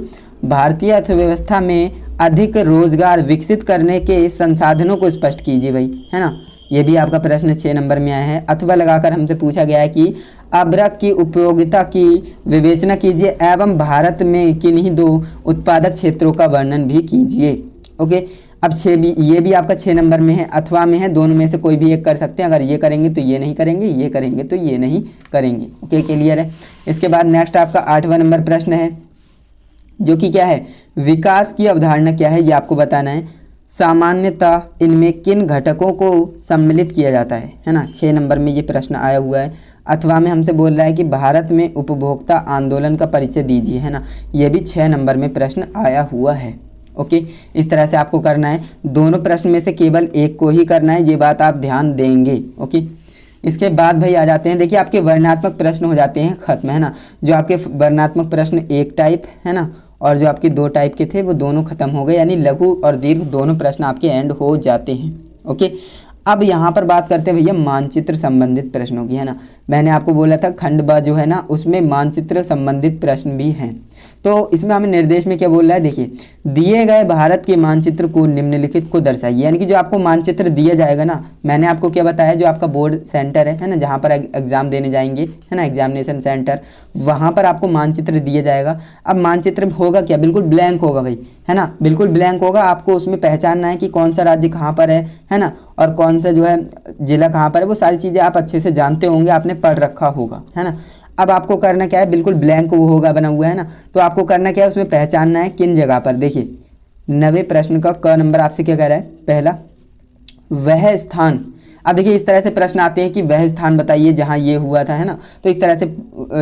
भारतीय अर्थव्यवस्था में अधिक रोजगार विकसित करने के संसाधनों को स्पष्ट कीजिए भाई, है ना। ये भी आपका प्रश्न 6 नंबर में आया है। अथवा लगाकर हमसे पूछा गया है कि अभ्रक की उपयोगिता की विवेचना कीजिए एवं भारत में किन्हीं 2 उत्पादक क्षेत्रों का वर्णन भी कीजिए। ओके, अब 6 भी, ये भी आपका 6 नंबर में है, अथवा में है, दोनों में से कोई भी एक कर सकते हैं। अगर ये करेंगे तो ये नहीं करेंगे, ये करेंगे तो ये नहीं करेंगे। ओके, क्लियर है। इसके बाद नेक्स्ट आपका 8वां नंबर प्रश्न है जो कि क्या है, विकास की अवधारणा क्या है, ये आपको बताना है। सामान्यतः इनमें किन घटकों को सम्मिलित किया जाता है ना। 6 नंबर में ये प्रश्न आया हुआ है। अथवा में हमसे बोल रहा है कि भारत में उपभोक्ता आंदोलन का परिचय दीजिए, है ना। ये भी 6 नंबर में प्रश्न आया हुआ है। ओके, इस तरह से आपको करना है। दोनों प्रश्न में से केवल एक को ही करना है, ये बात आप ध्यान देंगे। ओके, इसके बाद भाई आ जाते हैं, देखिए आपके वर्णनात्मक प्रश्न हो जाते हैं खत्म, है ना। जो आपके वर्णनात्मक प्रश्न 1 टाइप है ना और जो आपके 2 टाइप के थे वो दोनों खत्म हो गए, यानी लघु और दीर्घ दोनों प्रश्न आपके एंड हो जाते हैं। ओके, अब यहाँ पर बात करते हैं भैया मानचित्र संबंधित प्रश्नों की, है ना। मैंने आपको बोला था खंड ब जो है ना उसमें मानचित्र संबंधित प्रश्न भी हैं। तो इसमें हमें निर्देश में क्या बोल रहा है, देखिए दिए गए भारत के मानचित्र को निम्नलिखित को दर्शाइए। यानी कि जो आपको मानचित्र दिया जाएगा ना, मैंने आपको क्या बताया, जो आपका बोर्ड सेंटर है ना, जहाँ पर एग्जाम देने जाएंगे, है ना, एग्जामिनेशन सेंटर, वहाँ पर आपको मानचित्र दिया जाएगा। अब मानचित्र होगा क्या, बिल्कुल ब्लैंक होगा भाई, है ना, बिल्कुल ब्लैंक होगा। आपको उसमें पहचानना है कि कौन सा राज्य कहाँ पर है ना, और कौन सा जो है जिला कहाँ पर है, वो सारी चीज़ें आप अच्छे से जानते होंगे, आपने पढ़ रखा होगा, है ना। अब आपको करना क्या है, बिल्कुल ब्लैंक वो होगा बना हुआ है ना, तो आपको करना क्या है, उसमें पहचानना है किन जगह पर। देखिए 90 प्रश्न का क नंबर आपसे क्या कह रहा है, पहला वह स्थान। अब देखिए इस तरह से प्रश्न आते हैं कि वह स्थान बताइए जहां ये हुआ था, है ना, तो इस तरह से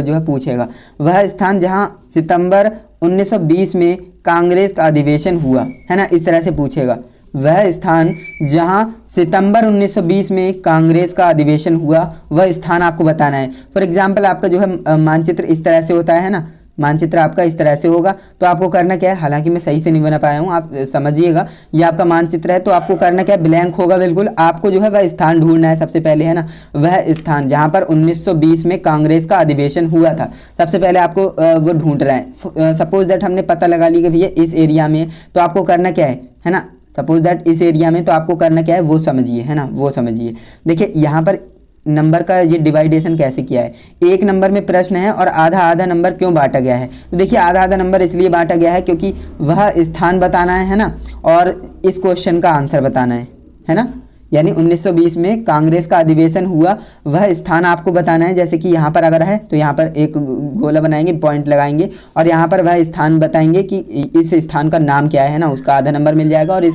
जो है पूछेगा। वह स्थान जहां सितंबर 1920 में कांग्रेस का अधिवेशन हुआ, है ना, इस तरह से पूछेगा। वह स्थान जहां सितंबर 1920 में कांग्रेस का अधिवेशन हुआ, वह स्थान आपको बताना है। फॉर एग्जाम्पल आपका जो है मानचित्र इस तरह से होता है ना, मानचित्र आपका इस तरह से होगा, तो आपको करना क्या है, हालांकि मैं सही से नहीं बना पाया हूँ, आप समझिएगा। ये आपका मानचित्र है, तो आपको करना क्या है, ब्लैंक होगा बिल्कुल। आपको जो है वह स्थान ढूंढना है सबसे पहले, है ना, वह स्थान जहाँ पर 1920 में कांग्रेस का अधिवेशन हुआ था, सबसे पहले आपको वो ढूंढ रहा है। सपोज दैट हमने पता लगा ली कि भैया इस एरिया में, तो आपको करना क्या है ना, सपोज दैट इस एरिया में, तो आपको करना क्या है वो समझिए, है ना, वो समझिए। देखिए यहाँ पर नंबर का ये डिवाइडेशन कैसे किया है। एक नंबर में प्रश्न है और आधा आधा नंबर क्यों बांटा गया है, तो देखिए आधा आधा नंबर इसलिए बांटा गया है क्योंकि वह स्थान बताना है ना, और इस क्वेश्चन का आंसर बताना है ना। यानी 1920 में कांग्रेस का अधिवेशन हुआ, वह स्थान आपको बताना है। जैसे कि यहाँ पर अगर है तो यहाँ पर एक गोला बनाएंगे, पॉइंट लगाएंगे और यहाँ पर वह स्थान बताएंगे कि इस स्थान का नाम क्या है ना, उसका आधा नंबर मिल जाएगा और इस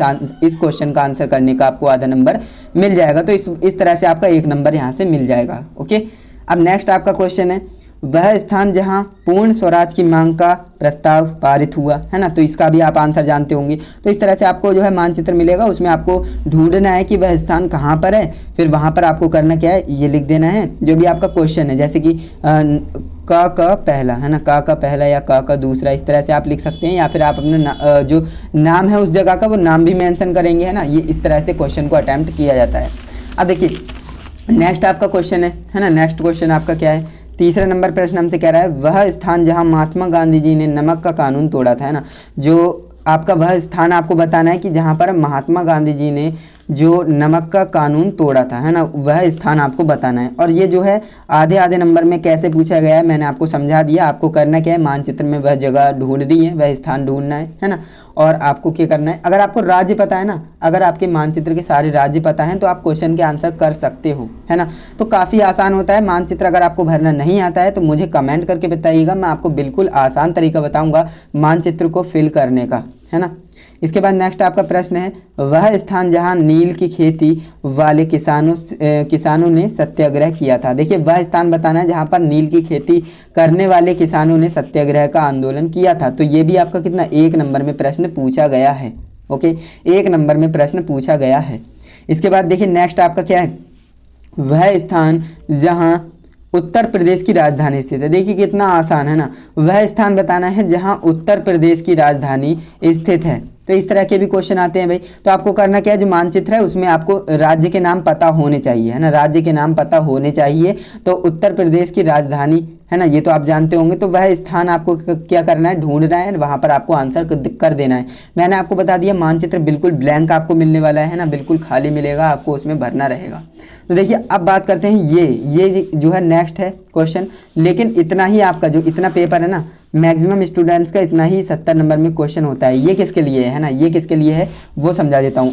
क्वेश्चन का आंसर करने का आपको आधा नंबर मिल जाएगा। तो इस तरह से आपका एक नंबर यहाँ से मिल जाएगा। ओके, अब नेक्स्ट आपका क्वेश्चन है, वह स्थान जहां पूर्ण स्वराज की मांग का प्रस्ताव पारित हुआ, है ना, तो इसका भी आप आंसर जानते होंगे। तो इस तरह से आपको जो है मानचित्र मिलेगा, उसमें आपको ढूंढना है कि वह स्थान कहाँ पर है, फिर वहाँ पर आपको करना क्या है, ये लिख देना है जो भी आपका क्वेश्चन है। जैसे कि का पहला, है ना, का पहला या का दूसरा, इस तरह से आप लिख सकते हैं, या फिर आप अपने जो नाम है उस जगह का वो नाम भी मेंशन करेंगे, है ना। ये इस तरह से क्वेश्चन को अटैम्प्ट किया जाता है। अब देखिए नेक्स्ट आपका क्वेश्चन है ना, नेक्स्ट क्वेश्चन आपका क्या है, तीसरा नंबर प्रश्न हमसे कह रहा है, वह स्थान जहां महात्मा गांधी जी ने नमक का कानून तोड़ा था, है ना। जो आपका वह स्थान आपको बताना है कि जहां पर महात्मा गांधी जी ने जो नमक का कानून तोड़ा था, है ना, वह स्थान आपको बताना है। और ये जो है आधे आधे नंबर में कैसे पूछा गया है मैंने आपको समझा दिया। आपको करना क्या है, मानचित्र में वह जगह ढूंढनी है, वह स्थान ढूंढना है ना। और आपको क्या करना है, अगर आपको राज्य पता है ना, अगर आपके मानचित्र के सारे राज्य पता हैं तो आप क्वेश्चन के आंसर कर सकते हो, है ना। तो काफ़ी आसान होता है मानचित्र। अगर आपको भरना नहीं आता है तो मुझे कमेंट करके बताइएगा, मैं आपको बिल्कुल आसान तरीका बताऊँगा मानचित्र को फिल करने का, है ना। इसके बाद नेक्स्ट आपका प्रश्न है, वह स्थान जहां नील की खेती वाले किसानों ने सत्याग्रह किया था। देखिए वह स्थान बताना है जहां पर नील की खेती करने वाले किसानों ने सत्याग्रह का आंदोलन किया था। तो ये भी आपका कितना, एक नंबर में प्रश्न पूछा गया है। ओके, एक नंबर में प्रश्न पूछा गया है। इसके बाद देखिए नेक्स्ट आपका क्या है, वह स्थान जहाँ उत्तर प्रदेश की राजधानी स्थित है। देखिए कितना आसान है ना, वह स्थान बताना है जहां उत्तर प्रदेश की राजधानी स्थित है। तो इस तरह के भी क्वेश्चन आते हैं भाई। तो आपको करना क्या है, जो मानचित्र है उसमें आपको राज्य के नाम पता होने चाहिए, है ना, राज्य के नाम पता होने चाहिए। तो उत्तर प्रदेश की राजधानी, है ना, ये तो आप जानते होंगे। तो वह स्थान आपको क्या करना है, ढूंढना है, वहाँ पर आपको आंसर कर देना है। मैंने आपको बता दिया मानचित्र बिल्कुल ब्लैंक आपको मिलने वाला है ना, बिल्कुल खाली मिलेगा, आपको उसमें भरना रहेगा। तो देखिए अब बात करते हैं ये जो है नेक्स्ट है क्वेश्चन। लेकिन इतना ही आपका जो इतना पेपर है ना, मैक्सिमम स्टूडेंट्स का इतना ही 70 नंबर में क्वेश्चन होता है। ये किसके लिए है ना, ये किसके लिए है वो समझा देता हूँ।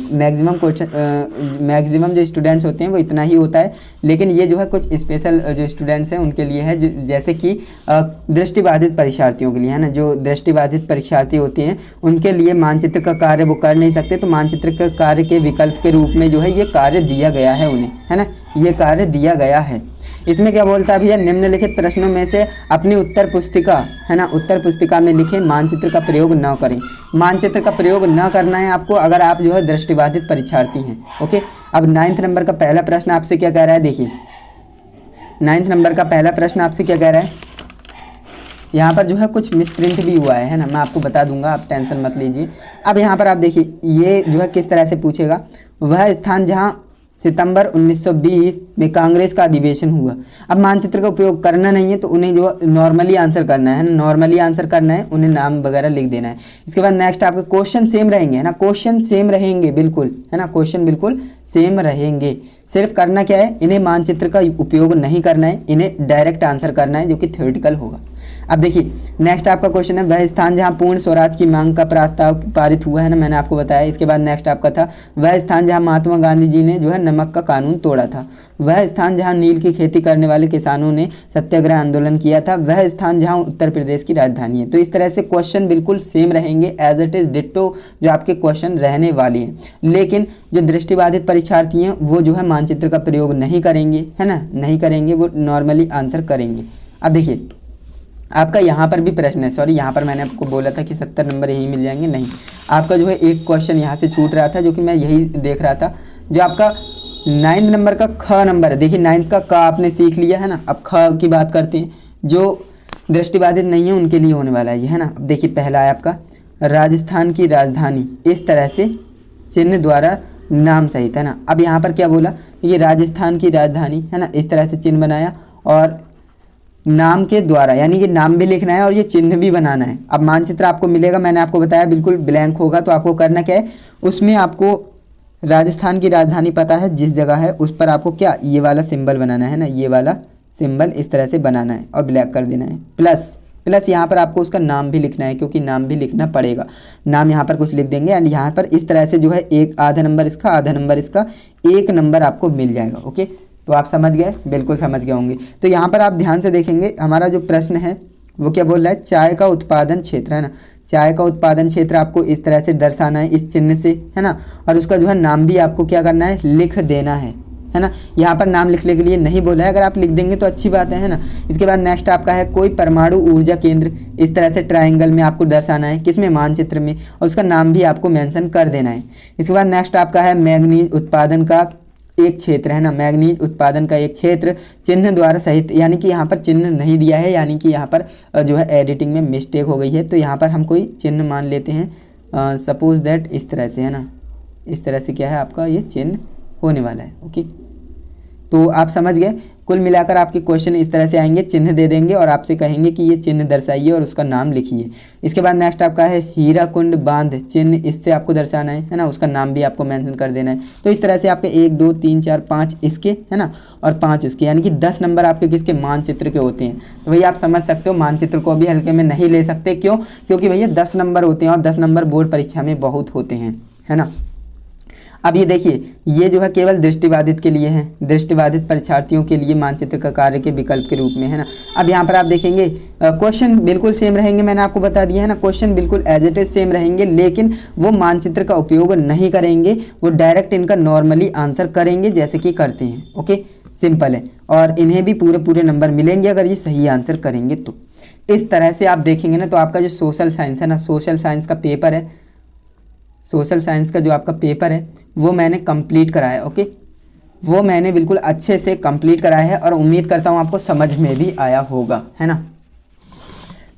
मैक्सिमम जो स्टूडेंट्स होते हैं वो इतना ही होता है, लेकिन ये जो है कुछ स्पेशल जो स्टूडेंट्स हैं उनके लिए है, जो जैसे कि दृष्टिबाधित परीक्षार्थियों के लिए, है ना। जो दृष्टिबाधित परीक्षार्थी होते हैं उनके लिए मानचित्र का कार्य वो कर नहीं सकते, तो मानचित्र का कार्य के विकल्प के रूप में जो है ये कार्य दिया गया है उन्हें, है ना, ये कार्य दिया गया है। इसमें क्या बोलता है भैया, निम्नलिखित प्रश्नों में से अपनी उत्तर पुस्तिका, है ना, उत्तर पुस्तिका में लिखे मानचित्र का प्रयोग न करें। मानचित्र का प्रयोग न करना है आपको अगर आप जो है दृष्टिबाधित परीक्षार्थी हैं। ओके, अब 9th नंबर का पहला प्रश्न आपसे क्या कह रहा है, देखिए 9th नंबर का पहला प्रश्न आपसे क्या कह रहा है, यहाँ पर जो है कुछ मिसप्रिंट भी हुआ है ना, मैं आपको बता दूंगा, आप टेंशन मत लीजिए। अब यहाँ पर आप देखिए ये जो है किस तरह से पूछेगा, वह स्थान जहाँ सितंबर 1920 में कांग्रेस का अधिवेशन हुआ। अब मानचित्र का उपयोग करना नहीं है तो उन्हें जो नॉर्मली आंसर करना है, नॉर्मली आंसर करना है, उन्हें नाम वगैरह लिख देना है। इसके बाद नेक्स्ट आपके क्वेश्चन सेम रहेंगे, है ना, क्वेश्चन सेम रहेंगे बिल्कुल, है ना, क्वेश्चन बिल्कुल सेम रहेंगे। सिर्फ करना क्या है, इन्हें मानचित्र का उपयोग नहीं करना है, इन्हें डायरेक्ट आंसर करना है जो कि थ्योरेटिकल होगा। अब देखिए नेक्स्ट आपका क्वेश्चन है, वह स्थान जहां पूर्ण स्वराज की मांग का प्रस्ताव पारित हुआ, है ना, मैंने आपको बताया। इसके बाद नेक्स्ट आपका था, वह स्थान जहां महात्मा गांधी जी ने जो है नमक का कानून तोड़ा था। वह स्थान जहां नील की खेती करने वाले किसानों ने सत्याग्रह आंदोलन किया था। वह स्थान जहां उत्तर प्रदेश की राजधानी है। तो इस तरह से क्वेश्चन बिल्कुल सेम रहेंगे, एज इट इज डिट्टो जो आपके क्वेश्चन रहने वाले हैं। लेकिन जो दृष्टिबाधित परीक्षार्थी हैं वो जो है मानचित्र का प्रयोग नहीं करेंगे, है ना, नहीं करेंगे, वो नॉर्मली आंसर करेंगे। अब देखिए आपका यहाँ पर भी प्रश्न है, सॉरी यहाँ पर मैंने आपको बोला था कि 70 नंबर यही मिल जाएंगे, नहीं, आपका जो है एक क्वेश्चन यहाँ से छूट रहा था जो कि मैं यही देख रहा था। जो आपका 9th नंबर का ख नंबर है, देखिए 9th का क आपने सीख लिया, है ना। अब ख की बात करते हैं, जो दृष्टिबाधित नहीं है उनके लिए होने वाला है ये, है ना। अब देखिए पहला है आपका राजस्थान की राजधानी, इस तरह से चिन्ह द्वारा नाम सहित, है ना। अब यहाँ पर क्या बोला, ये राजस्थान की राजधानी, है ना, इस तरह से चिन्ह बनाया और नाम के द्वारा, यानी ये नाम भी लिखना है और ये चिन्ह भी बनाना है। अब मानचित्र आपको मिलेगा, मैंने आपको बताया बिल्कुल ब्लैंक होगा, तो आपको करना क्या है, उसमें आपको राजस्थान की राजधानी पता है जिस जगह है उस पर आपको क्या ये वाला सिंबल बनाना है ना, ये वाला सिंबल इस तरह से बनाना है और ब्लैक कर देना है। प्लस प्लस यहाँ पर आपको उसका नाम भी लिखना है, क्योंकि नाम भी लिखना पड़ेगा। नाम यहाँ पर कुछ लिख देंगे एंड यहाँ पर इस तरह से जो है एक आधा नंबर इसका, आधा नंबर इसका, 1 नंबर आपको मिल जाएगा। ओके, तो आप समझ गए, बिल्कुल समझ गए होंगे। तो यहाँ पर आप ध्यान से देखेंगे हमारा जो प्रश्न है वो क्या बोल रहा है, चाय का उत्पादन क्षेत्र है ना, चाय का उत्पादन क्षेत्र आपको इस तरह से दर्शाना है, इस चिन्ह से, है ना। और उसका जो है नाम भी आपको क्या करना है, लिख देना है ना। यहाँ पर नाम लिखने के लिए नहीं बोला है, अगर आप लिख देंगे तो अच्छी बात है ना। इसके बाद नेक्स्ट आपका है कोई परमाणु ऊर्जा केंद्र, इस तरह से ट्रायंगल में आपको दर्शाना है, किसमें, मानचित्र में, और उसका नाम भी आपको मेंशन कर देना है। इसके बाद नेक्स्ट आपका है मैग्नीज उत्पादन का एक क्षेत्र है ना, मैग्नीज उत्पादन का एक क्षेत्र चिन्ह द्वारा सहित, यानी कि यहाँ पर चिन्ह नहीं दिया है, यानी कि यहाँ पर जो है एडिटिंग में मिस्टेक हो गई है। तो यहाँ पर हम कोई चिन्ह मान लेते हैं, सपोज दैट इस तरह से, है ना, इस तरह से क्या है आपका ये चिन्ह होने वाला है। ओके, तो आप समझ गए। कुल मिलाकर आपके क्वेश्चन इस तरह से आएंगे, चिन्ह दे देंगे और आपसे कहेंगे कि ये चिन्ह दर्शाइए और उसका नाम लिखिए। इसके बाद नेक्स्ट आपका है हीराकुंड बांध चिन्ह, इससे आपको दर्शाना है ना, उसका नाम भी आपको मेंशन कर देना है। तो इस तरह से आपके 1 2 3 4 5 इसके, है ना, और 5 उसके, यानी कि 10 नंबर आपके किसके, मानचित्र के होते हैं। तो भैया आप समझ सकते हो मानचित्र को भी हल्के में नहीं ले सकते, क्यों, क्योंकि भैया 10 नंबर होते हैं और 10 नंबर बोर्ड परीक्षा में बहुत होते हैं, है ना। अब ये देखिए, ये जो है केवल दृष्टिबाधित के लिए है, दृष्टिबाधित परीक्षार्थियों के लिए मानचित्र का कार्य के विकल्प के रूप में, है ना। अब यहाँ पर आप देखेंगे क्वेश्चन बिल्कुल सेम रहेंगे, मैंने आपको बता दिया है ना, क्वेश्चन बिल्कुल एज इट इज सेम रहेंगे, लेकिन वो मानचित्र का उपयोग नहीं करेंगे, वो डायरेक्ट इनका नॉर्मली आंसर करेंगे जैसे कि करते हैं। ओके, सिंपल है, और इन्हें भी पूरे पूरे नंबर मिलेंगे अगर ये सही आंसर करेंगे तो। इस तरह से आप देखेंगे ना, तो आपका जो सोशल साइंस है ना, सोशल साइंस का पेपर है, सोशल साइंस का जो आपका पेपर है वो मैंने कंप्लीट कराया है। ओके, वो मैंने बिल्कुल अच्छे से कंप्लीट कराया है और उम्मीद करता हूँ आपको समझ में भी आया होगा, है ना।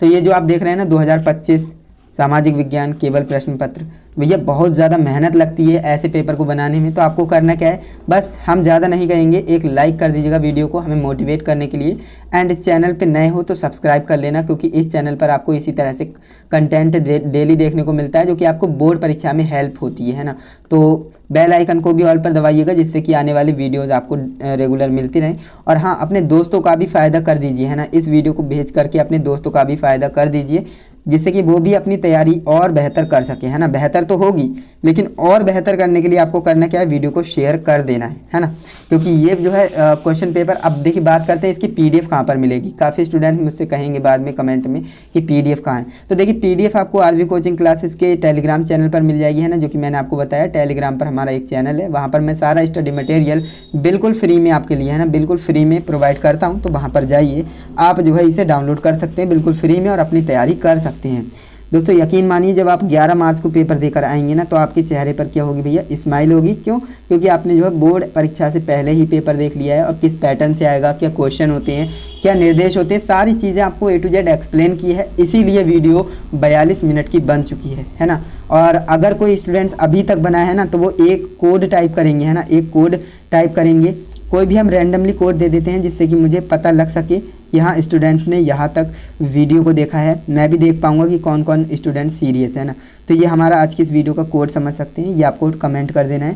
तो ये जो आप देख रहे हैं ना 2025 सामाजिक विज्ञान केवल प्रश्न पत्र, भैया बहुत ज़्यादा मेहनत लगती है ऐसे पेपर को बनाने में। तो आपको करना क्या है, बस हम ज़्यादा नहीं कहेंगे, एक लाइक कर दीजिएगा वीडियो को हमें मोटिवेट करने के लिए, एंड चैनल पे नए हो तो सब्सक्राइब कर लेना, क्योंकि इस चैनल पर आपको इसी तरह से कंटेंट डेली देखने को मिलता है जो कि आपको बोर्ड परीक्षा में हेल्प होती है ना। तो बेल आइकन को भी ऑल पर दबाइएगा, जिससे कि आने वाली वीडियोज़ आपको रेगुलर मिलती रहें। और हाँ, अपने दोस्तों का भी फ़ायदा कर दीजिए, है ना, इस वीडियो को भेज करके अपने दोस्तों का भी फ़ायदा कर दीजिए, जिससे कि वो भी अपनी तैयारी और बेहतर कर सके, है ना। बेहतर तो होगी, लेकिन और बेहतर करने के लिए आपको करना क्या है, वीडियो को शेयर कर देना है ना। क्योंकि ये जो है क्वेश्चन पेपर, अब देखिए बात करते हैं इसकी पीडीएफ कहाँ पर मिलेगी। काफ़ी स्टूडेंट मुझसे कहेंगे बाद में कमेंट में कि पीडीएफ कहाँ है। तो देखिए पीडीएफ आपको आरवी कोचिंग क्लासेस के टेलीग्राम चैनल पर मिल जाएगी, है ना, जो कि मैंने आपको बताया। टेलीग्राम पर हमारा एक चैनल है, वहाँ पर मैं सारा स्टडी मटेरियल बिल्कुल फ्री में आपके लिए, है ना, बिल्कुल फ्री में प्रोवाइड करता हूँ। तो वहाँ पर जाइए, आप जो है इसे डाउनलोड कर सकते हैं बिल्कुल फ्री में और अपनी तैयारी कर सकते हैं। दोस्तों यकीन मानिए, जब आप 11 मार्च को पेपर देकर आएंगे ना, तो आपके चेहरे पर क्या होगी भैया, स्माइल होगी। क्यों, क्योंकि आपने जो है बोर्ड परीक्षा से पहले ही पेपर देख लिया है, और किस पैटर्न से आएगा, क्या क्वेश्चन होते हैं, क्या निर्देश होते हैं, सारी चीज़ें आपको A to Z एक्सप्लेन की है। इसीलिए वीडियो 42 मिनट की बन चुकी है ना। और अगर कोई स्टूडेंट्स अभी तक बनाए हैं ना, तो वो एक कोड टाइप करेंगे, है ना, एक कोड टाइप करेंगे, कोई भी हम रैंडमली कोड दे देते हैं, जिससे कि मुझे पता लग सके यहाँ स्टूडेंट्स ने यहाँ तक वीडियो को देखा है, मैं भी देख पाऊँगा कि कौन कौन स्टूडेंट सीरियस है ना। तो ये हमारा आज की इस वीडियो का कोड समझ सकते हैं, ये आपको कमेंट कर देना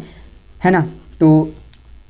है ना। तो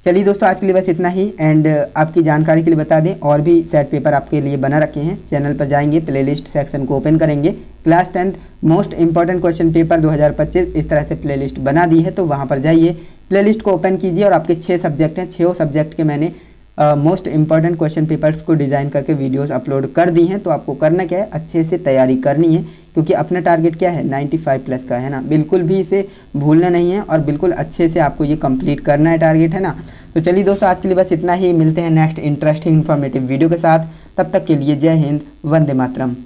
चलिए दोस्तों, आज के लिए बस इतना ही। एंड आपकी जानकारी के लिए बता दें, और भी सेट पेपर आपके लिए बना रखे हैं। चैनल पर जाएंगे, प्लेलिस्ट सेक्शन को ओपन करेंगे, class 10th most important question paper 2025 इस तरह से प्लेलिस्ट बना दी है। तो वहाँ पर जाइए, प्लेलिस्ट को ओपन कीजिए, और आपके 6 सब्जेक्ट हैं, 6 सब्जेक्ट के मैंने मोस्ट इंपॉर्टेंट क्वेश्चन पेपर्स को डिज़ाइन करके वीडियोस अपलोड कर दी हैं। तो आपको करना क्या है, अच्छे से तैयारी करनी है, क्योंकि अपना टारगेट क्या है, 95+ का, है ना। बिल्कुल भी इसे भूलना नहीं है, और बिल्कुल अच्छे से आपको ये कंप्लीट करना है टारगेट, है ना। तो चलिए दोस्तों, आज के लिए बस इतना ही। मिलते हैं नेक्स्ट इंटरेस्टिंग इन्फॉर्मेटिव वीडियो के साथ। तब तक के लिए जय हिंद, वंदे मातरम।